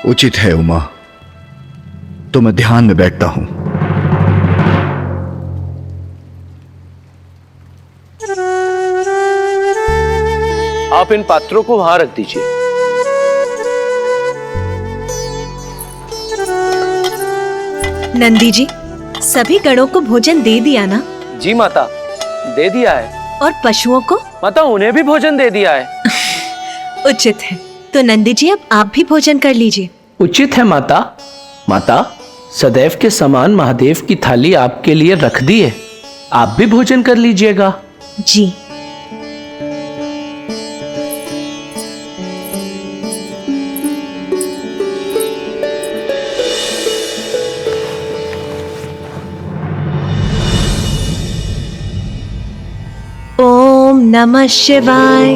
उचित है उमा, तो मैं ध्यान में बैठता हूं। आप इन पात्रों को वहां रख दीजिए। नंदी जी, सभी गणों को भोजन दे दिया ना? जी माता, दे दिया है। और पशुओं को? माता, उन्हें भी भोजन दे दिया है। उचित है, तो नंदी जी अब आप भी भोजन कर लीजिए। उचित है माता। माता, सदैव के समान महादेव की थाली आपके लिए रख दी है, आप भी भोजन कर लीजिएगा। जी। ओम नमः शिवाय।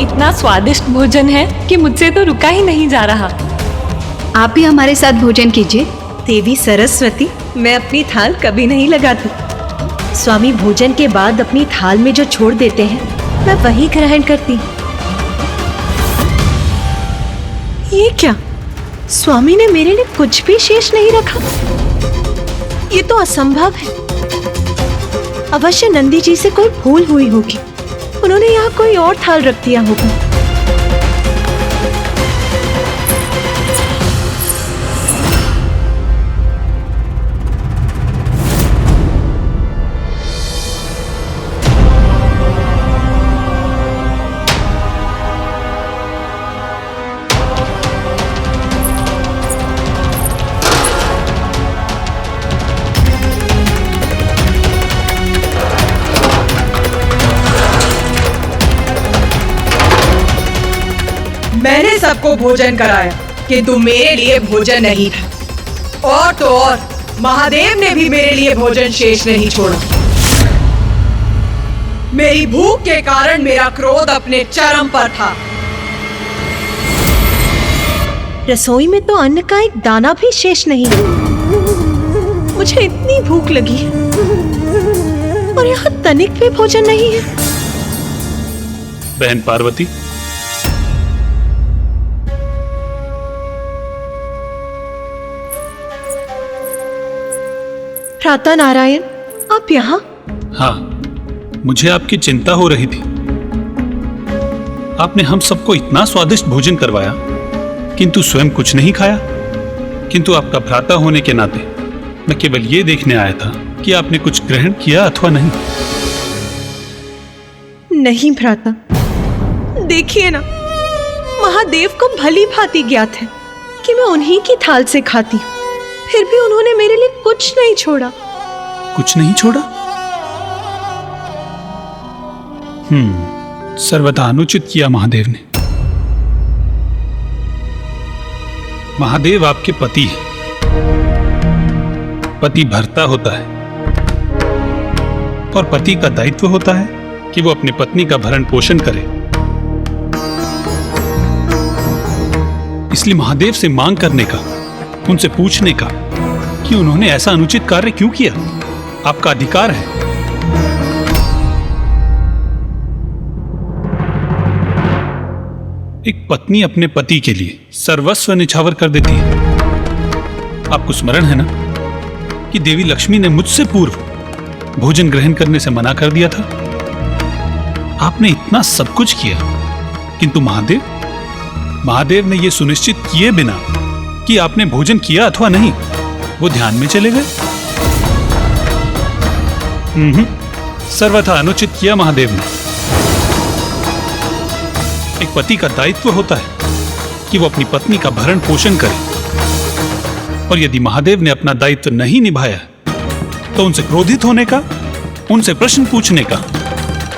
इतना स्वादिष्ट भोजन है कि मुझसे तो रुका ही नहीं जा रहा। आप भी हमारे साथ भोजन कीजिए। देवी सरस्वती, मैं अपनी थाल कभी नहीं लगाती। स्वामी भोजन के बाद अपनी थाल में जो छोड़ देते हैं मैं वही ग्रहण करती। ये क्या? स्वामी ने मेरे लिए कुछ भी शेष नहीं रखा। ये तो असंभव है। अवश्य नंदी जी से कोई भूल हुई होगी। उन्होंने यहाँ कोई और थाल रख दिया होगा। मैंने सबको भोजन कराया, किंतु मेरे लिए भोजन नहीं था। और तो और महादेव ने भी मेरे लिए भोजन शेष नहीं छोड़ा। मेरी भूख के कारण मेरा क्रोध अपने चरम पर था। रसोई में तो अन्न का एक दाना भी शेष नहीं है। मुझे इतनी भूख लगी है और यहाँ तनिक भी भोजन नहीं है। बहन पार्वती, भ्राता नारायण, आप यहाँ? हाँ, मुझे आपकी चिंता हो रही थी। आपने हम सबको इतना स्वादिष्ट भोजन करवाया, किंतु स्वयं कुछ नहीं खाया। किंतु आपका भ्राता होने के नाते मैं केवल ये देखने आया था कि आपने कुछ ग्रहण किया अथवा नहीं। नहीं भ्राता, देखिए ना, महादेव को भली भांति ज्ञात है कि मैं उन्हीं की थाल से खाती हूँ। फिर भी उन्होंने मेरे लिए कुछ नहीं छोड़ा। कुछ नहीं छोड़ा? सर्वथा अनुचित किया महादेव ने। महादेव आपके पति है। पति भर्ता होता है और पति का दायित्व होता है कि वो अपनी पत्नी का भरण पोषण करे। इसलिए महादेव से मांग करने का, उनसे पूछने का कि उन्होंने ऐसा अनुचित कार्य क्यों किया, आपका अधिकार है। एक पत्नी अपने पति के लिए सर्वस्व निछावर कर देती है। आपको स्मरण है ना कि देवी लक्ष्मी ने मुझसे पूर्व भोजन ग्रहण करने से मना कर दिया था। आपने इतना सब कुछ किया, किंतु महादेव ने यह सुनिश्चित किए बिना कि आपने भोजन किया अथवा नहीं, वो ध्यान में चले गए। सर्वथा अनुचित किया महादेव ने। एक पति का दायित्व होता है कि वो अपनी पत्नी का भरण पोषण करे, और यदि महादेव ने अपना दायित्व नहीं निभाया तो उनसे क्रोधित होने का, उनसे प्रश्न पूछने का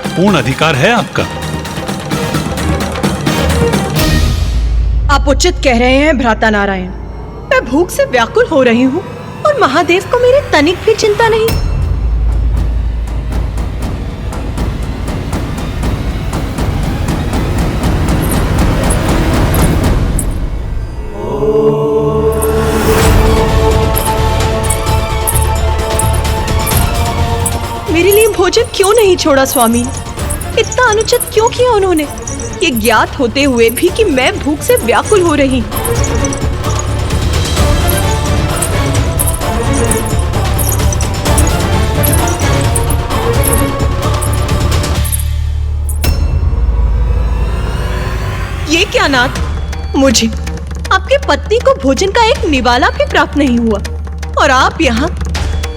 पूर्ण अधिकार है आपका। आप उचित कह रहे हैं भ्राता नारायण। मैं भूख से व्याकुल हो रही हूँ और महादेव को मेरी तनिक भी चिंता नहीं। मेरे लिए भोजन क्यों नहीं छोड़ा स्वामी? इतना अनुचित क्यों किया उन्होंने, ये ज्ञात होते हुए भी कि मैं भूख से व्याकुल हो रही। ये क्या नाथ, मुझे आपके पत्नी को भोजन का एक निवाला भी प्राप्त नहीं हुआ और आप यहाँ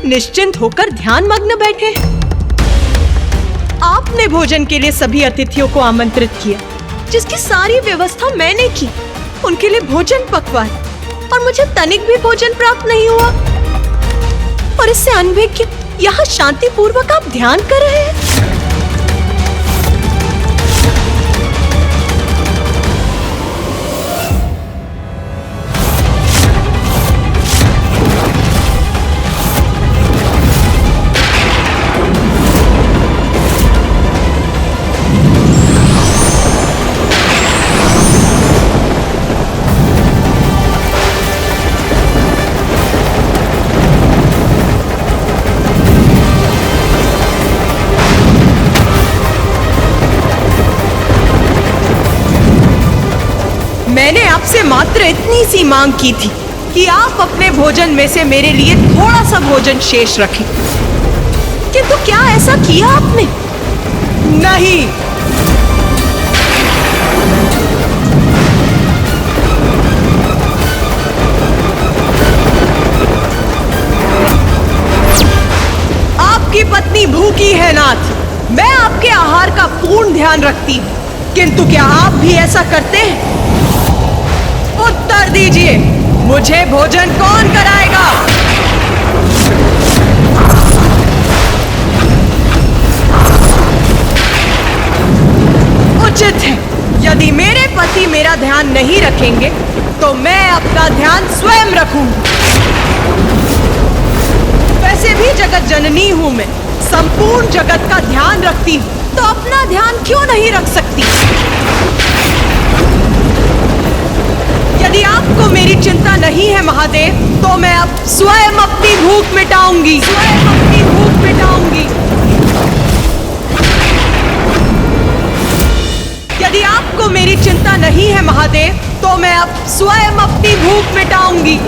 निश्चिंत होकर ध्यान मग्न बैठे हैं। आपने भोजन के लिए सभी अतिथियों को आमंत्रित किया, जिसकी सारी व्यवस्था मैंने की। उनके लिए भोजन पकवाया और मुझे तनिक भी भोजन प्राप्त नहीं हुआ। और इससे अनभिज्ञ यहाँ शांति पूर्वक आप ध्यान कर रहे हैं। आपसे मात्र इतनी सी मांग की थी कि आप अपने भोजन में से मेरे लिए थोड़ा सा भोजन शेष रखें। किंतु क्या ऐसा किया आपने? नहीं। आपकी पत्नी भूखी है नाथ। मैं आपके आहार का पूर्ण ध्यान रखती हूँ, किंतु क्या आप भी ऐसा करते हैं? उत्तर दीजिए, मुझे भोजन कौन कराएगा? उचित है, यदि मेरे पति मेरा ध्यान नहीं रखेंगे तो मैं अपना ध्यान स्वयं रखूंगी। वैसे भी जगत जननी हूं मैं, संपूर्ण जगत का ध्यान रखती हूं, तो अपना ध्यान क्यों नहीं रख सकती? यदि आपको मेरी चिंता नहीं है महादेव, तो मैं अब स्वयं अपनी भूख मिटाऊंगी, स्वयं अपनी भूख मिटाऊंगी। यदि आपको मेरी चिंता नहीं है महादेव, तो मैं अब स्वयं अपनी भूख मिटाऊंगी।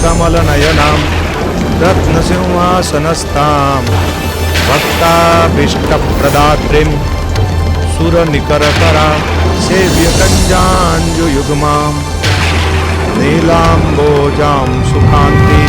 कमलनयनां रत्नसिंहासनस्थां भक्ताभीष्टप्रदात्रीं सुरनिकरकरां सेव्यकञ्जाञ्जुयुग्मां नीलाम्बोजां सुखान्ति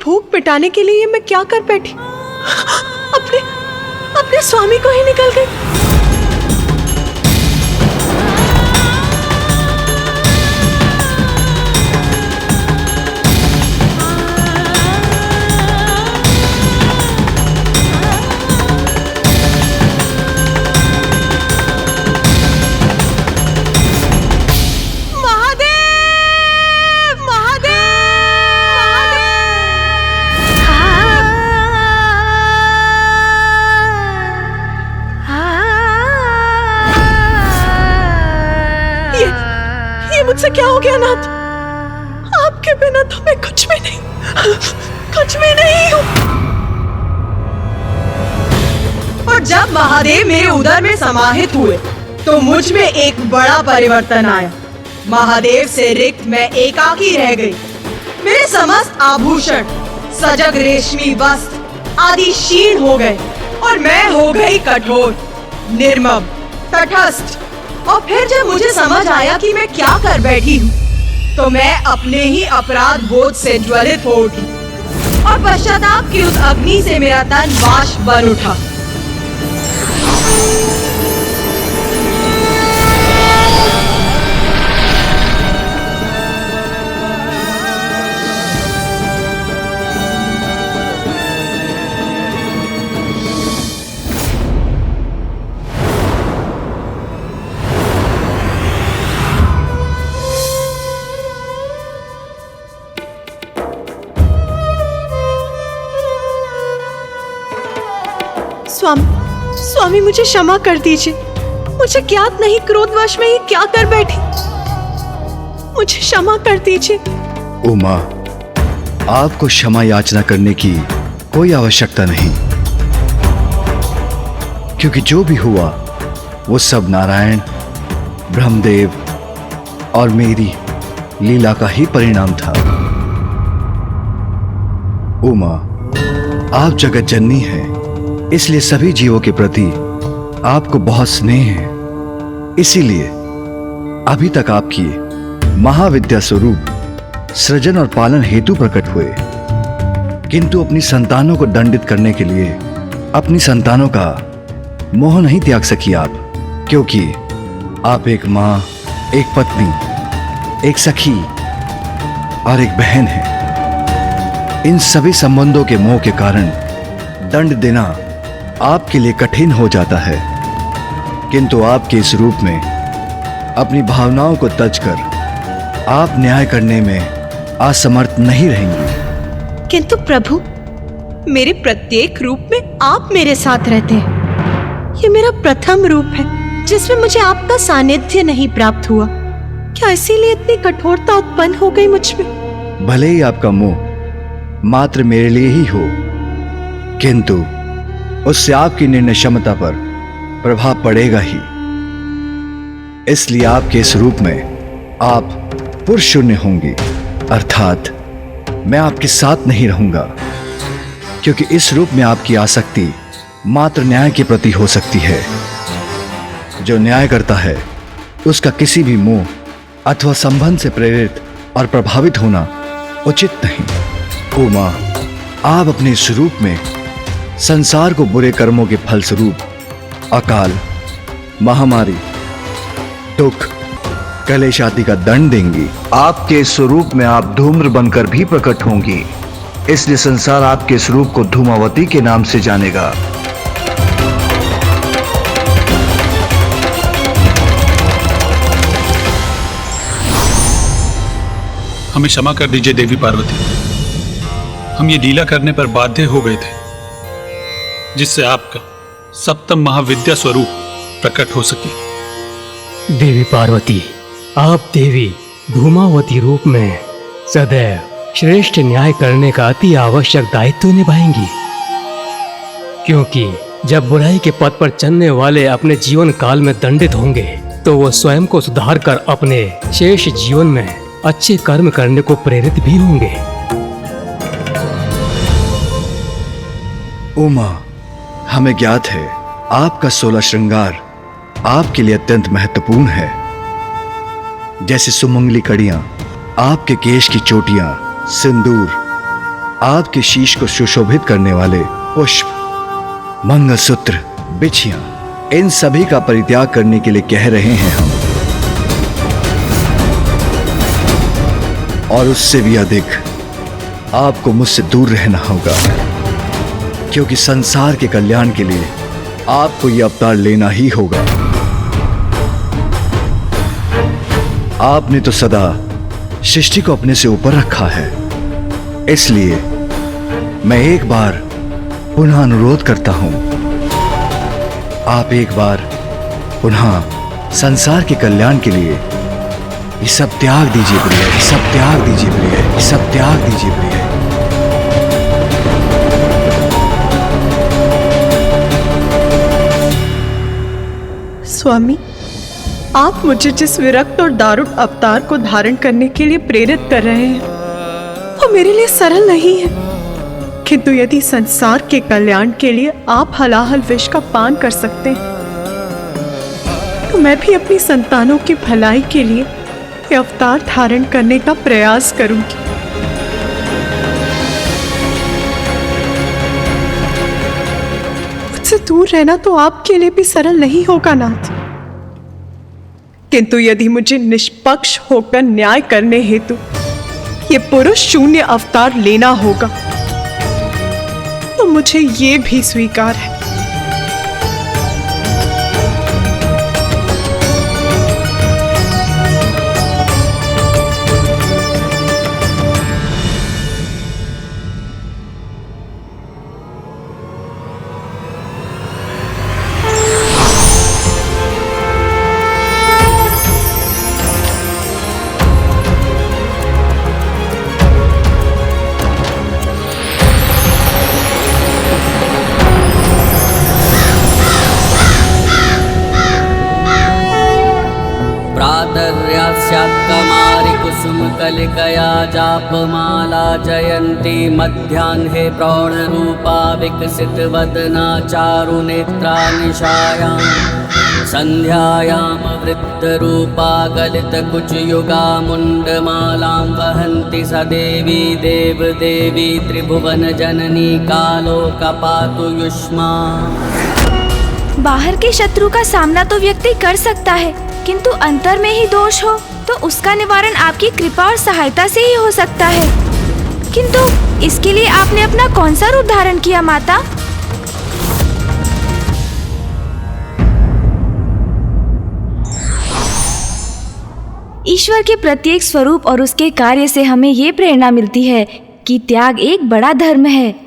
भूख मिटाने के लिए मैं क्या कर बैठी? अपने स्वामी को ही निकल गई। मुझसे क्या हो गया नाथ? आपके बिना तो मैं कुछ भी नहीं हूँ। और जब महादेव मेरे उदर में समाहित हुए तो मुझ में एक बड़ा परिवर्तन आया। महादेव से रिक्त मैं एकाकी रह गई। मेरे समस्त आभूषण, सजग रेशमी वस्त्र आदि क्षीण हो गए और मैं हो गई कठोर, निर्मम, तटस्थ। और फिर जब मुझे समझ आया कि मैं क्या कर बैठी हूँ, तो मैं अपने ही अपराध बोध से ज्वलित हो उठी और पश्चाताप की उस अग्नि से मेरा तन वाष्प बन उठा। स्वामी मुझे क्षमा कर दीजिए। मुझे ज्ञात नहीं क्रोधवश में ये क्या कर बैठी। मुझे क्षमा कर दीजिए। उमा, आपको क्षमा याचना करने की कोई आवश्यकता नहीं, क्योंकि जो भी हुआ वो सब नारायण, ब्रह्मदेव और मेरी लीला का ही परिणाम था। उमा, आप जगत जननी हैं, इसलिए सभी जीवों के प्रति आपको बहुत स्नेह है। इसीलिए अभी तक आपकी महाविद्या स्वरूप सृजन और पालन हेतु प्रकट हुए, किंतु अपनी संतानों को दंडित करने के लिए अपनी संतानों का मोह नहीं त्याग सकी आप, क्योंकि आप एक मां, एक पत्नी, एक सखी और एक बहन हैं। इन सभी संबंधों के मोह के कारण दंड देना आपके लिए कठिन हो जाता है, किंतु आपके इस रूप में अपनी भावनाओं को तज कर आप न्याय करने में असमर्थ नहीं रहेंगी। किंतु प्रभु, मेरे प्रत्येक रूप में आप मेरे साथ रहते हैं। ये मेरा प्रथम रूप है जिसमें मुझे आपका सानिध्य नहीं प्राप्त हुआ। क्या इसीलिए इतनी कठोरता उत्पन्न हो गई मुझ में? भले ही आपका मोह मात्र मेरे लिए ही हो, किंतु उससे आपकी निर्णय क्षमता पर प्रभाव पड़ेगा ही। इसलिए आपके इस रूप में आप पुरुष शून्य होंगी, अर्थात मैं आपके साथ नहीं रहूंगा, क्योंकि इस रूप में आपकी आसक्ति मात्र न्याय के प्रति हो सकती है। जो न्याय करता है उसका किसी भी मोह अथवा संबंध से प्रेरित और प्रभावित होना उचित नहीं। उमा, आप अपने इस रूप में संसार को बुरे कर्मों के फलस्वरूप अकाल, महामारी, दुख, कलेश आदि का दंड देंगी। आपके स्वरूप में आप धूम्र बनकर भी प्रकट होंगी, इसलिए संसार आपके स्वरूप को धूमावती के नाम से जानेगा। हमें क्षमा कर दीजिए देवी पार्वती, हम ये लीला करने पर बाध्य हो गए थे, जिससे आपका सप्तम महाविद्या स्वरूप प्रकट हो सके। देवी पार्वती, आप देवी धूमावती रूप में सदैव श्रेष्ठ न्याय करने का अति आवश्यक दायित्व निभाएंगी, क्योंकि जब बुराई के पथ पर चलने वाले अपने जीवन काल में दंडित होंगे, तो वो स्वयं को सुधार कर अपने शेष जीवन में अच्छे कर्म करने को प्रेरित भी होंगे। उमा, हमें ज्ञात है आपका 16 श्रृंगार आपके लिए अत्यंत महत्वपूर्ण है, जैसे सुमंगली कड़ियां, आपके केश की चोटियां, सिंदूर, आपके शीश को सुशोभित करने वाले पुष्प, मंगलसूत्र, बिछियां, इन सभी का परित्याग करने के लिए कह रहे हैं हम। और उससे भी अधिक आपको मुझसे दूर रहना होगा, क्योंकि संसार के कल्याण के लिए आपको यह अवतार लेना ही होगा। आपने तो सदा सृष्टि को अपने से ऊपर रखा है, इसलिए मैं एक बार पुनः अनुरोध करता हूं, आप एक बार पुनः संसार के कल्याण के लिए ये सब त्याग दीजिए प्रिय, ये सब त्याग दीजिए प्रिय, ये सब त्याग दीजिए प्रिय। स्वामी, आप मुझे जिस विरक्त और दारुण अवतार को धारण करने के लिए प्रेरित कर रहे हैं, वो मेरे लिए सरल नहीं है। किंतु यदि संसार के कल्याण के लिए आप हलाहल विष का पान कर सकते हैं, तो मैं भी अपनी संतानों की भलाई के लिए ये अवतार धारण करने का प्रयास करूंगी। मुझसे दूर रहना तो आपके लिए भी सरल नहीं होगा नाथ, किंतु यदि मुझे निष्पक्ष होकर न्याय करने हेतु ये पुरुष शून्य अवतार लेना होगा, तो मुझे ये भी स्वीकार है। कलिकया जापमाला जयन्ती मध्याह्ने प्रौढरूपा विकसित वदना चारुनेत्रा निशायां संध्यायां वृत्तरूपा गलितकुचयुगा मुण्डमालां वहन्ति स देवी देवदेवी त्रिभुवन जननी कालोकपातु युष्मा। बाहर के शत्रु का सामना तो व्यक्ति कर सकता है, किंतु अंतर में ही दोष हो तो उसका निवारण आपकी कृपा और सहायता से ही हो सकता है। किंतु इसके लिए आपने अपना कौन सा रूप धारण किया माता? ईश्वर के प्रत्येक स्वरूप और उसके कार्य से हमें ये प्रेरणा मिलती है कि त्याग एक बड़ा धर्म है।